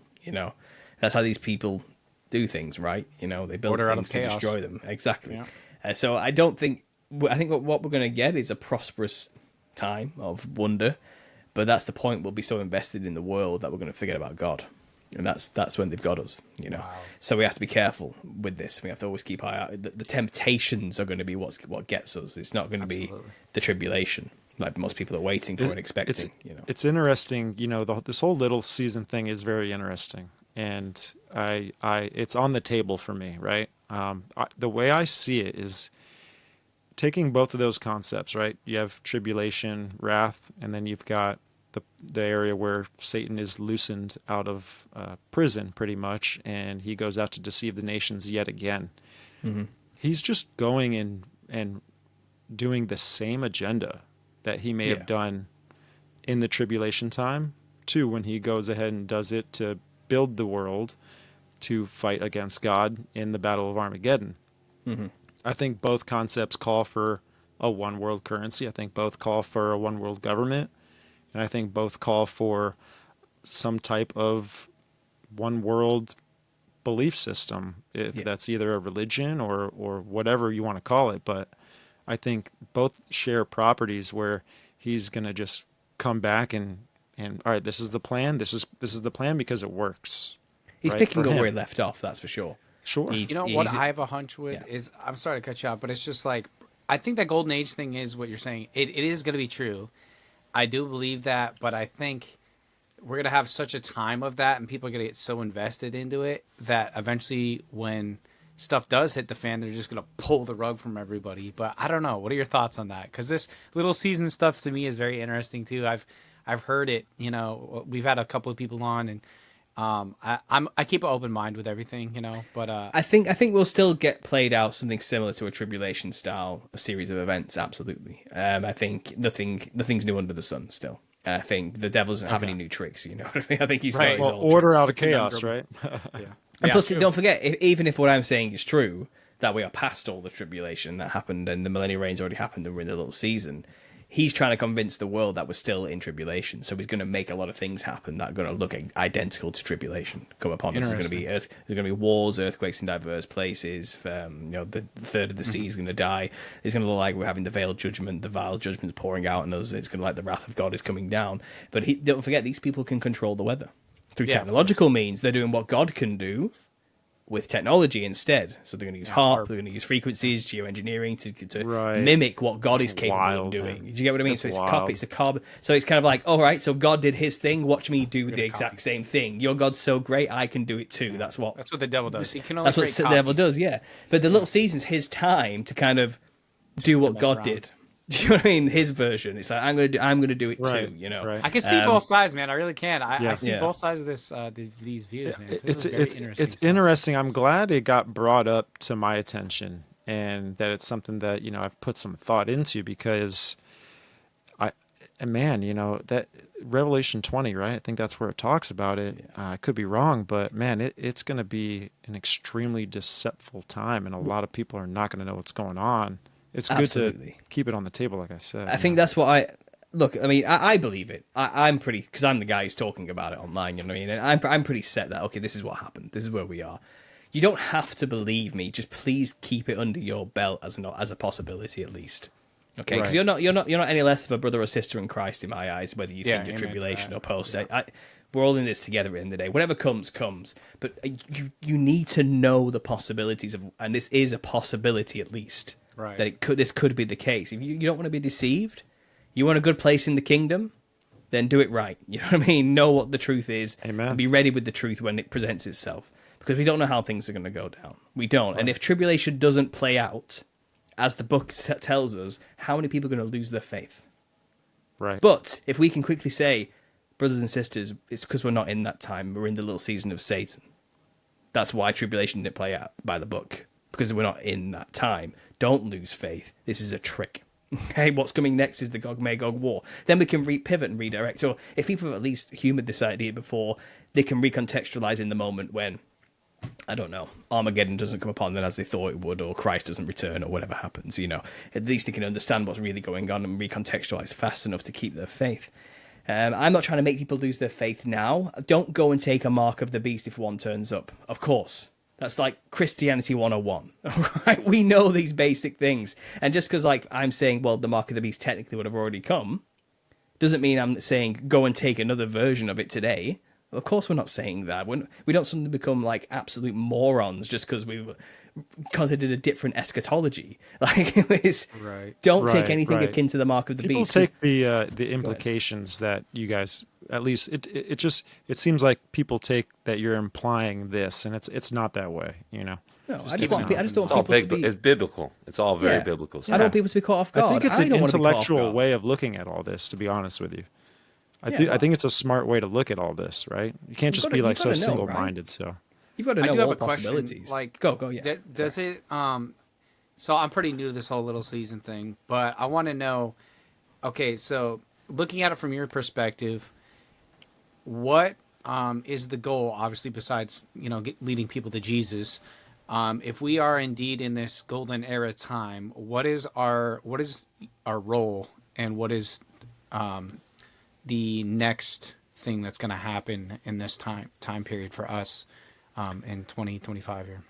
That's how these people do things, right? They build things to destroy them. Exactly. Yeah. So I think what we're going to get is a prosperous time of wonder, but that's the point. We'll be so invested in the world that we're going to forget about God, and that's when they've got us. Wow. So we have to be careful with this. We have to always keep eye out. The temptations are going to be what gets us. It's not going to be the tribulation like most people are waiting for and expecting. It's interesting. This whole little season thing is very interesting, and it's on the table for me, right? The way I see it is taking both of those concepts, right? You have tribulation, wrath, and then you've got the area where Satan is loosened out of prison, pretty much, and he goes out to deceive the nations yet again. Mm-hmm. He's just going in and doing the same agenda that he may have done in the tribulation time, too, when he goes ahead and does it to build the world to fight against God in the Battle of Armageddon. Mm-hmm. I think both concepts call for a one world currency. I think both call for a one world government. And I think both call for some type of one world belief system, if that's either a religion or whatever you want to call it. But I think both share properties where he's going to just come back and and all right, this is the plan. This is the plan because it works. He's right, picking for up him. where he left off. That's for sure. Sure. You know what I have a hunch with is, I'm sorry to cut you off, but it's just like, I think that golden age thing is what you're saying. It is going to be true. I do believe that, but I think we're going to have such a time of that, and people are going to get so invested into it that eventually when stuff does hit the fan, they're just going to pull the rug from everybody. But I don't know. What are your thoughts on that? Because this little season stuff to me is very interesting too. I've heard it. You know, we've had a couple of people on, and I keep an open mind with everything, you know. But I think we'll still get played out something similar to a tribulation style, a series of events. Absolutely. I think nothing's new under the sun still. And I think the devil doesn't have any new tricks. You know what I mean? I think he's got his old order tricks. out of chaos, right? And plus, don't forget, even if what I'm saying is true, that we are past all the tribulation that happened and the millennial reign's already happened and we're in the little season. He's trying to convince the world that we're still in tribulation, so he's going to make a lot of things happen that are going to look identical to tribulation come upon us. There's going to be wars, earthquakes in diverse places. The third of the sea is going to die. It's going to look like we're having the veiled judgment, the vile judgment pouring out on us. It's going to like the wrath of God is coming down. But don't forget, these people can control the weather through technological means. They're doing what God can do with technology instead. So they're going to use HARP, they're going to use frequencies, geoengineering to mimic what God is capable of doing. Do you get what I mean? So it's a copy, it's a carbon. So it's kind of like, all right, so God did his thing, watch me do the exact same thing. Your God's so great, I can do it too. That's what the devil does. He can only that's what the devil does, yeah. But the little season's his time to kind of do what God did. Do you know what I mean? His version. It's like I'm gonna do it too. You know. Right. I can see both sides, man. I really can. I see both sides of these views, man. It's interesting. I'm glad it got brought up to my attention, and that it's something that I've put some thought into, because that Revelation 20, right? I think that's where it talks about it. I could be wrong, but man, it's going to be an extremely deceitful time, and a lot of people are not going to know what's going on. It's good to keep it on the table, like I said. I think that's what I believe it. I'm pretty, because I'm the guy who's talking about it online, you know what I mean? And I'm pretty set that, okay, this is what happened. This is where we are. You don't have to believe me. Just please keep it under your belt as a possibility at least. Okay? Because you're not any less of a brother or sister in Christ in my eyes, whether you think you're tribulation or post. We're all in this together at the end of the day. Whatever comes. But you need to know the possibilities of, and this is a possibility at least. Right. That this could be the case. If you don't want to be deceived, you want a good place in the kingdom, then do it right. You know what I mean? Know what the truth is. Amen. And be ready with the truth when it presents itself. Because we don't know how things are going to go down. We don't. Right. And if tribulation doesn't play out, as the book tells us, how many people are going to lose their faith? Right. But if we can quickly say, brothers and sisters, it's because we're not in that time. We're in the little season of Satan. That's why tribulation didn't play out by the book. Because we're not in that time. Don't lose faith. This is a trick. Okay, what's coming next is the Gog-Magog war. Then we can pivot and redirect. Or if people have at least humoured this idea before, they can recontextualize in the moment when, I don't know, Armageddon doesn't come upon them as they thought it would, or Christ doesn't return, or whatever happens. At least they can understand what's really going on and recontextualize fast enough to keep their faith. I'm not trying to make people lose their faith now. Don't go and take a mark of the beast if one turns up. Of course. That's like Christianity 101, right? We know these basic things. And just because I'm saying, well, the mark of the beast technically would have already come, doesn't mean I'm saying go and take another version of it today. Of course we're not saying that. We don't suddenly become absolute morons just because we've considered a different eschatology. Don't take anything akin to the mark of the beast. People take the implications that you guys, at least it seems like people take that you're implying this, and it's not that way, No, I just want people to be... It's biblical. It's all very biblical stuff. I don't want people to be caught off guard. I think it's an intellectual way of looking at all this, to be honest with you. I think it's a smart way to look at all this, right? You can't just be so single-minded. Right? So you've got to know all possibilities. Go, yeah. Does it? So I'm pretty new to this whole little season thing, but I want to know. Okay, so looking at it from your perspective, what is the goal? Obviously, besides leading people to Jesus, if we are indeed in this golden era time, what is our role, and what is the next thing that's going to happen in this time period for us in 2025 here?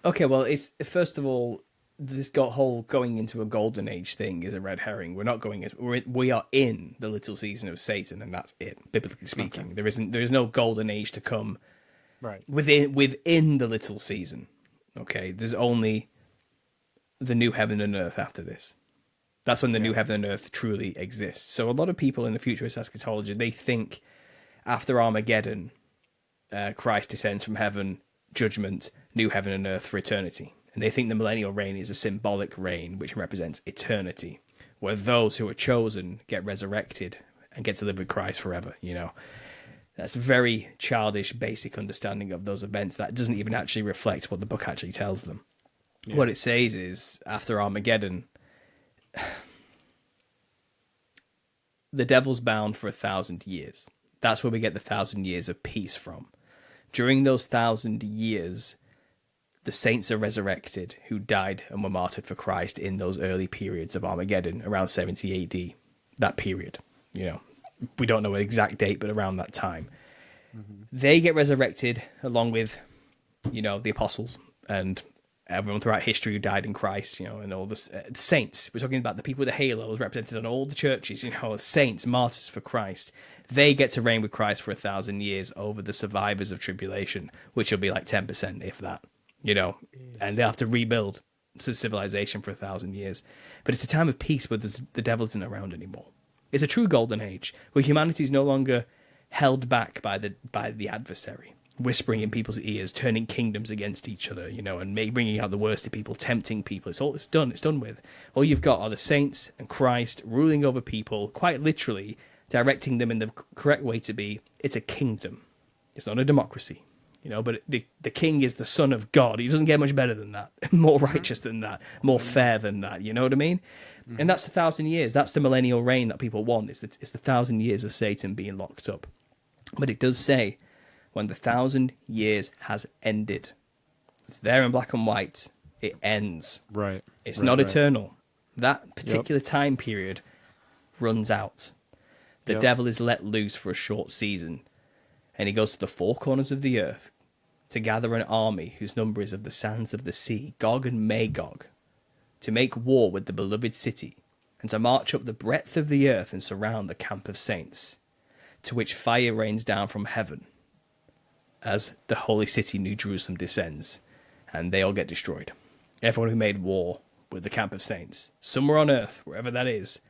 Okay, well, it's first of all, this whole going into a golden age thing is a red herring. We're not going. We are in the little season of Satan, and that's it. Biblically speaking, okay. There is no golden age to come. Right. Within the little season. Okay, there's only the new heaven and earth after this. That's when the new heaven and earth truly exists. So a lot of people in the futurist eschatology, they think after Armageddon, Christ descends from heaven, judgment, new heaven and earth for eternity. And they think the millennial reign is a symbolic reign which represents eternity, where those who are chosen get resurrected and get to live with Christ forever, you know. That's a very childish, basic understanding of those events that doesn't even actually reflect what the book actually tells them. Yeah. What it says is, after Armageddon, the devil's bound for 1,000 years. That's where we get the 1,000 years of peace from. During those 1,000 years, the saints are resurrected who died and were martyred for Christ in those early periods of Armageddon, around 70 AD, that period. You know, we don't know an exact date, but around that time. Mm-hmm. They get resurrected along with, you know, the apostles and everyone throughout history who died in Christ, you know, and all the saints. We're talking about the people with the halos represented on all the churches, you know, saints, martyrs for Christ. They get to reign with Christ for 1,000 years over the survivors of tribulation, which will be like 10%, if that. You know, and they have to rebuild civilization for 1,000 years. But it's a time of peace where the devil isn't around anymore. It's a true golden age where humanity is no longer held back by the adversary, whispering in people's ears, turning kingdoms against each other, you know, and bringing out the worst in people, tempting people. It's done with. All you've got are the saints and Christ ruling over people, quite literally directing them in the correct way to be. It's a kingdom. It's not a democracy. You know, but the king is the son of God. He doesn't get much better than that, more righteous than that, more fair than that. You know what I mean? Mm-hmm. And that's 1,000 years. That's the millennial reign that people want. It's the 1,000 years of Satan being locked up. But it does say when the 1,000 years has ended, it's there in black and white. It ends. Right. It's not eternal. That particular time period runs out. The devil is let loose for a short season. And he goes to the four corners of the earth to gather an army whose number is of the sands of the sea, Gog and Magog, to make war with the beloved city, and to march up the breadth of the earth and surround the camp of saints, to which fire rains down from heaven, as the holy city, New Jerusalem, descends, and they all get destroyed. Everyone who made war with the camp of saints, somewhere on earth, wherever that is,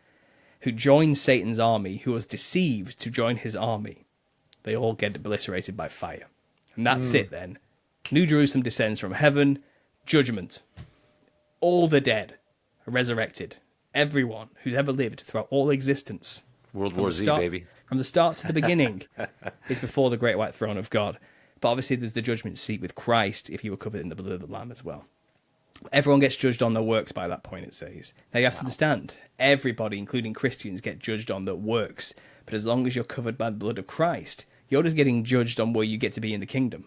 who joined Satan's army, who was deceived to join his army, they all get obliterated by fire. And that's it then. New Jerusalem descends from heaven, judgment. All the dead are resurrected. Everyone who's ever lived throughout all existence. World War Z, baby. From the start to the beginning is before the great white throne of God. But obviously there's the judgment seat with Christ if you were covered in the blood of the Lamb as well. Everyone gets judged on their works by that point, it says. Now you have to understand, everybody, including Christians, get judged on their works. But as long as you're covered by the blood of Christ, you're just getting judged on where you get to be in the kingdom.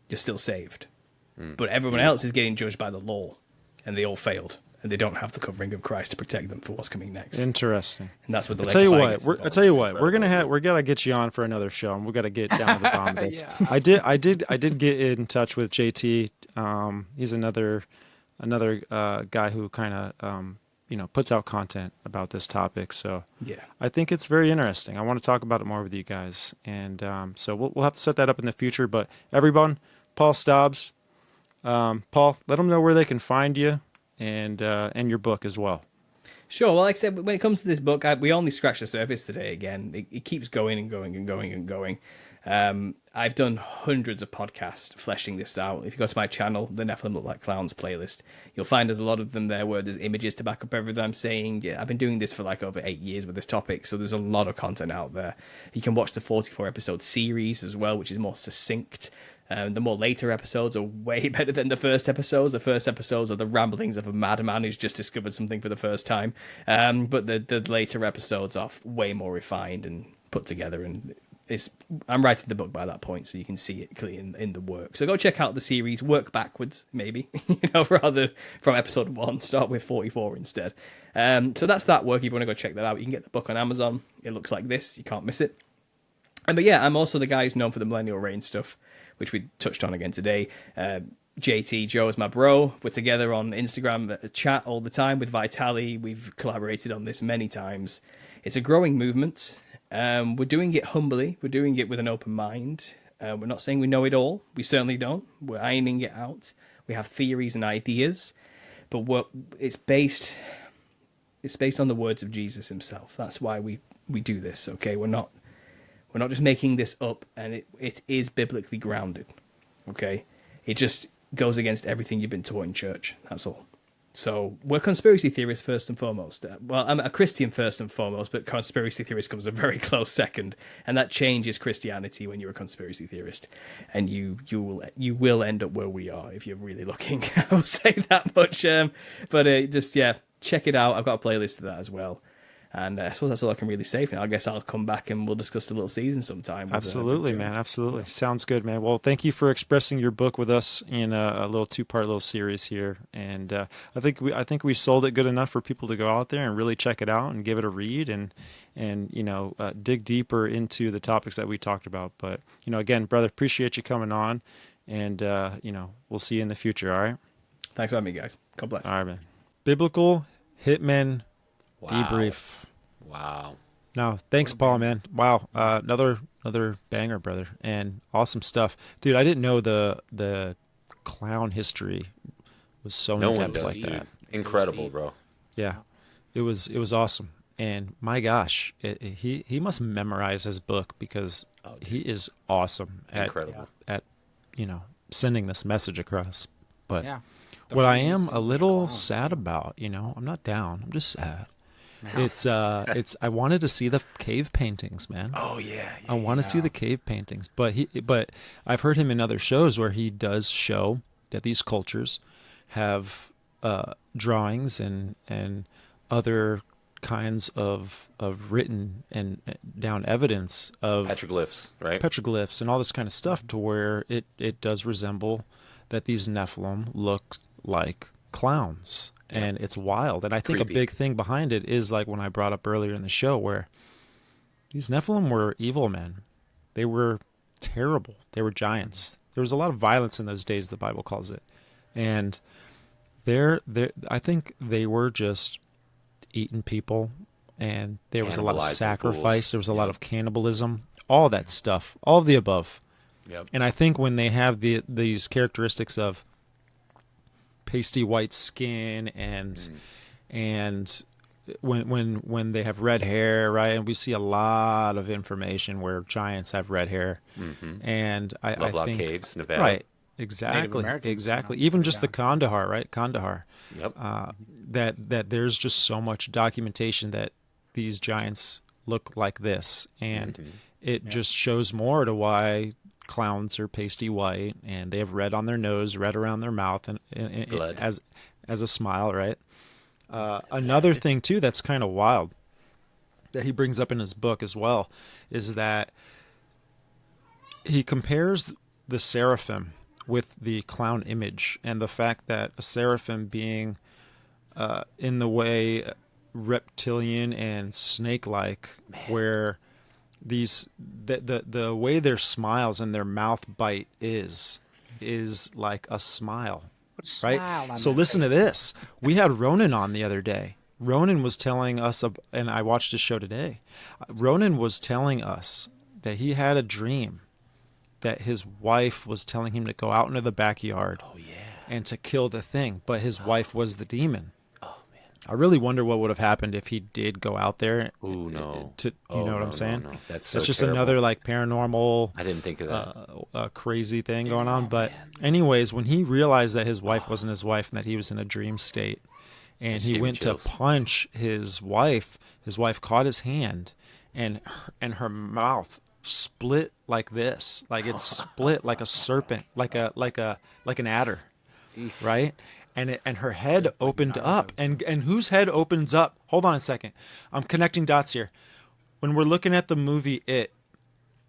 You're still saved. But everyone else is getting judged by the law. And they all failed. And they don't have the covering of Christ to protect them for what's coming next. Interesting. And that's what the I tell you what, we're gonna get you on for another show, and we got to get down to the bottom of this. Yeah. I did get in touch with JT. He's another guy who kind of puts out content about this topic. So yeah, I think it's very interesting. I want to talk about it more with you guys, and so we'll have to set that up in the future. But everyone, Paul Stobbs, Paul, let them know where they can find you and your book as well. Sure. Well, like I said, when it comes to this book, we only scratched the surface today. Again, it keeps going and going and going and going. I've done hundreds of podcasts fleshing this out. If you go to my channel, the Nephilim Look Like Clowns playlist, you'll find there's a lot of them there where there's images to back up everything I'm saying. Yeah, I've been doing this for like over 8 years with this topic, so there's a lot of content out there. You can watch the 44-episode series as well, which is more succinct. The more later episodes are way better than the first episodes. The first episodes are the ramblings of a madman who's just discovered something for the first time. But the later episodes are way more refined and put together, and I'm writing the book by that point, so you can see it clearly in the work. So go check out the series, work backwards, maybe, rather from episode 1, start with 44 instead. So that's that work. If you want to go check that out, you can get the book on Amazon. It looks like this. You can't miss it. But yeah, I'm also the guy who's known for the millennial reign stuff, which we touched on again today. JT, Joe is my bro. We're together on Instagram chat all the time with Vitali. We've collaborated on this many times. It's a growing movement. We're doing it humbly. We're doing it with an open mind. We're not saying we know it all. We certainly don't. We're ironing it out. We have theories and ideas, but it's based on the words of Jesus himself. That's why we do this. Okay, we're not just making this up, and it is biblically grounded. Okay, it just goes against everything you've been taught in church. That's all. So we're conspiracy theorists first and foremost. Well, I'm a Christian first and foremost, but conspiracy theorist comes a very close second, and that changes Christianity when you're a conspiracy theorist, and you will end up where we are if you're really looking. I will say that much. But just check it out. I've got a playlist of that as well. And I suppose that's all I can really say for now. I guess I'll come back and we'll discuss the little season sometime. Absolutely, man. Absolutely. Sounds good, man. Well, thank you for expressing your book with us in a little 2-part little series here. And I think we sold it good enough for people to go out there and really check it out and give it a read and dig deeper into the topics that we talked about. But, again, brother, appreciate you coming on. And, we'll see you in the future. All right. Thanks for having me, guys. God bless. All right, man. Biblical Hitmen Debrief. Wow. No, thanks, Paul, man. Wow. Another banger, brother. And awesome stuff. Dude, I didn't know the clown history was so in-depth like that. Incredible, bro. Yeah. It was awesome. And my gosh, he must memorize his book because he is awesome at sending this message across. But what I am a little sad about, I'm not down. I'm just sad. It's I wanted to see the cave paintings, man. Oh yeah. I want to see the cave paintings, but I've heard him in other shows where he does show that these cultures have drawings and other kinds of written and down evidence of petroglyphs, right? Petroglyphs and all this kind of stuff to where it does resemble that these Nephilim look like clowns. And it's wild. And I think a big thing behind it is like when I brought up earlier in the show where these Nephilim were evil men. They were terrible. They were giants. There was a lot of violence in those days, the Bible calls it. And I think they were just eating people, and there was a lot of sacrifice. There was a lot of cannibalism, all that stuff, all of the above. Yep. And I think when they have these characteristics of pasty white skin and when they have red hair, right? And we see a lot of information where giants have red hair. Mm-hmm. And I think caves, Nevada. Right. Exactly. Even just the Kandahar, right? Kandahar. Yep. That there's just so much documentation that these giants look like this, and it just shows more to why clowns are pasty white and they have red on their nose, red around their mouth, and as a smile, right? Another thing too that's kind of wild that he brings up in his book as well is that he compares the seraphim with the clown image, and the fact that a seraphim being in the way reptilian and snake-like, where the way their smiles and their mouth bite is like a smile, right? So listen to this. We had Ronan on the other day. Ronan was telling us, and I watched his show today. Ronan was telling us that he had a dream that his wife was telling him to go out into the backyard and to kill the thing, but his wife was the demon. I really wonder what would have happened if he did go out there. Ooh, no. You know what I'm saying? No. That's just terrible. Another like paranormal. I didn't think of that. Crazy thing going on. But anyways, when he realized that his wife wasn't his wife and that he was in a dream state, and he went to punch his wife caught his hand, and her mouth split like this, like it's split like a serpent, like an adder, right? And her head opened up. And whose head opens up? Hold on a second. I'm connecting dots here. When we're looking at the movie It,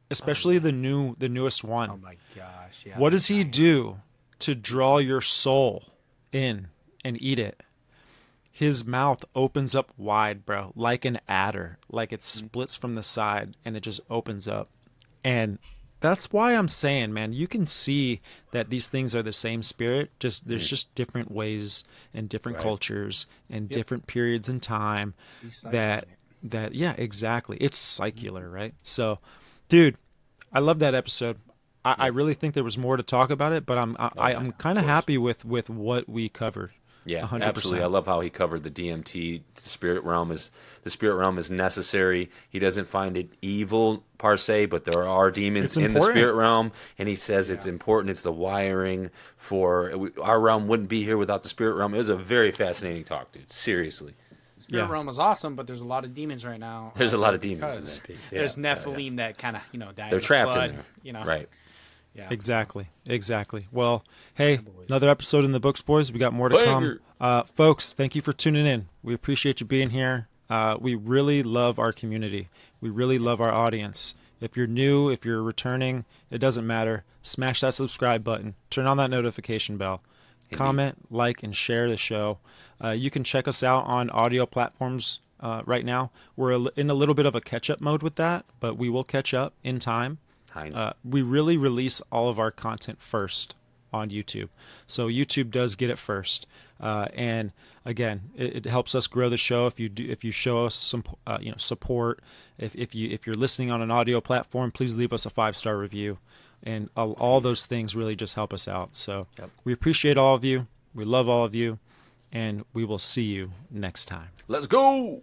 especially the newest one. Oh my gosh. Yeah. What does he do to draw your soul in and eat it? His mouth opens up wide, bro, like an adder. Like it splits from the side and it just opens up. And that's why I'm saying, man, you can see that these things are the same spirit. Just there's just different ways and different cultures and different periods in time that yeah, exactly. It's circular, right? So, dude, I love that episode. I really think there was more to talk about it, but I'm kind of happy with what we covered. Yeah, 100%. absolutely. I love how he covered the DMT. The spirit realm is necessary. He doesn't find it evil per se, but there are demons in the spirit realm, and he says it's important. It's the wiring for our realm wouldn't be here without the spirit realm. It was a very fascinating talk, dude. Seriously. Spirit realm is awesome, but there's a lot of demons right now. There's a lot of demons in that piece. Yeah. There's Nephilim that kind of died. They're trapped flood, in there, right? Yeah. Exactly. Well, hey, another episode in the books, boys. We got more to come. Folks, thank you for tuning in. We appreciate you being here. We really love our community. We really love our audience. If you're new, if you're returning, it doesn't matter. Smash that subscribe button. Turn on that notification bell. Indeed. Comment, like, and share the show. You can check us out on audio platforms right now. We're in a little bit of a catch-up mode with that, but we will catch up in time. We really release all of our content first on YouTube, so YouTube does get it first. And again, it helps us grow the show if you show us some support. If you're listening on an audio platform, please leave us a 5-star review, and all those things really just help us out. So we appreciate all of you. We love all of you, and we will see you next time. Let's go.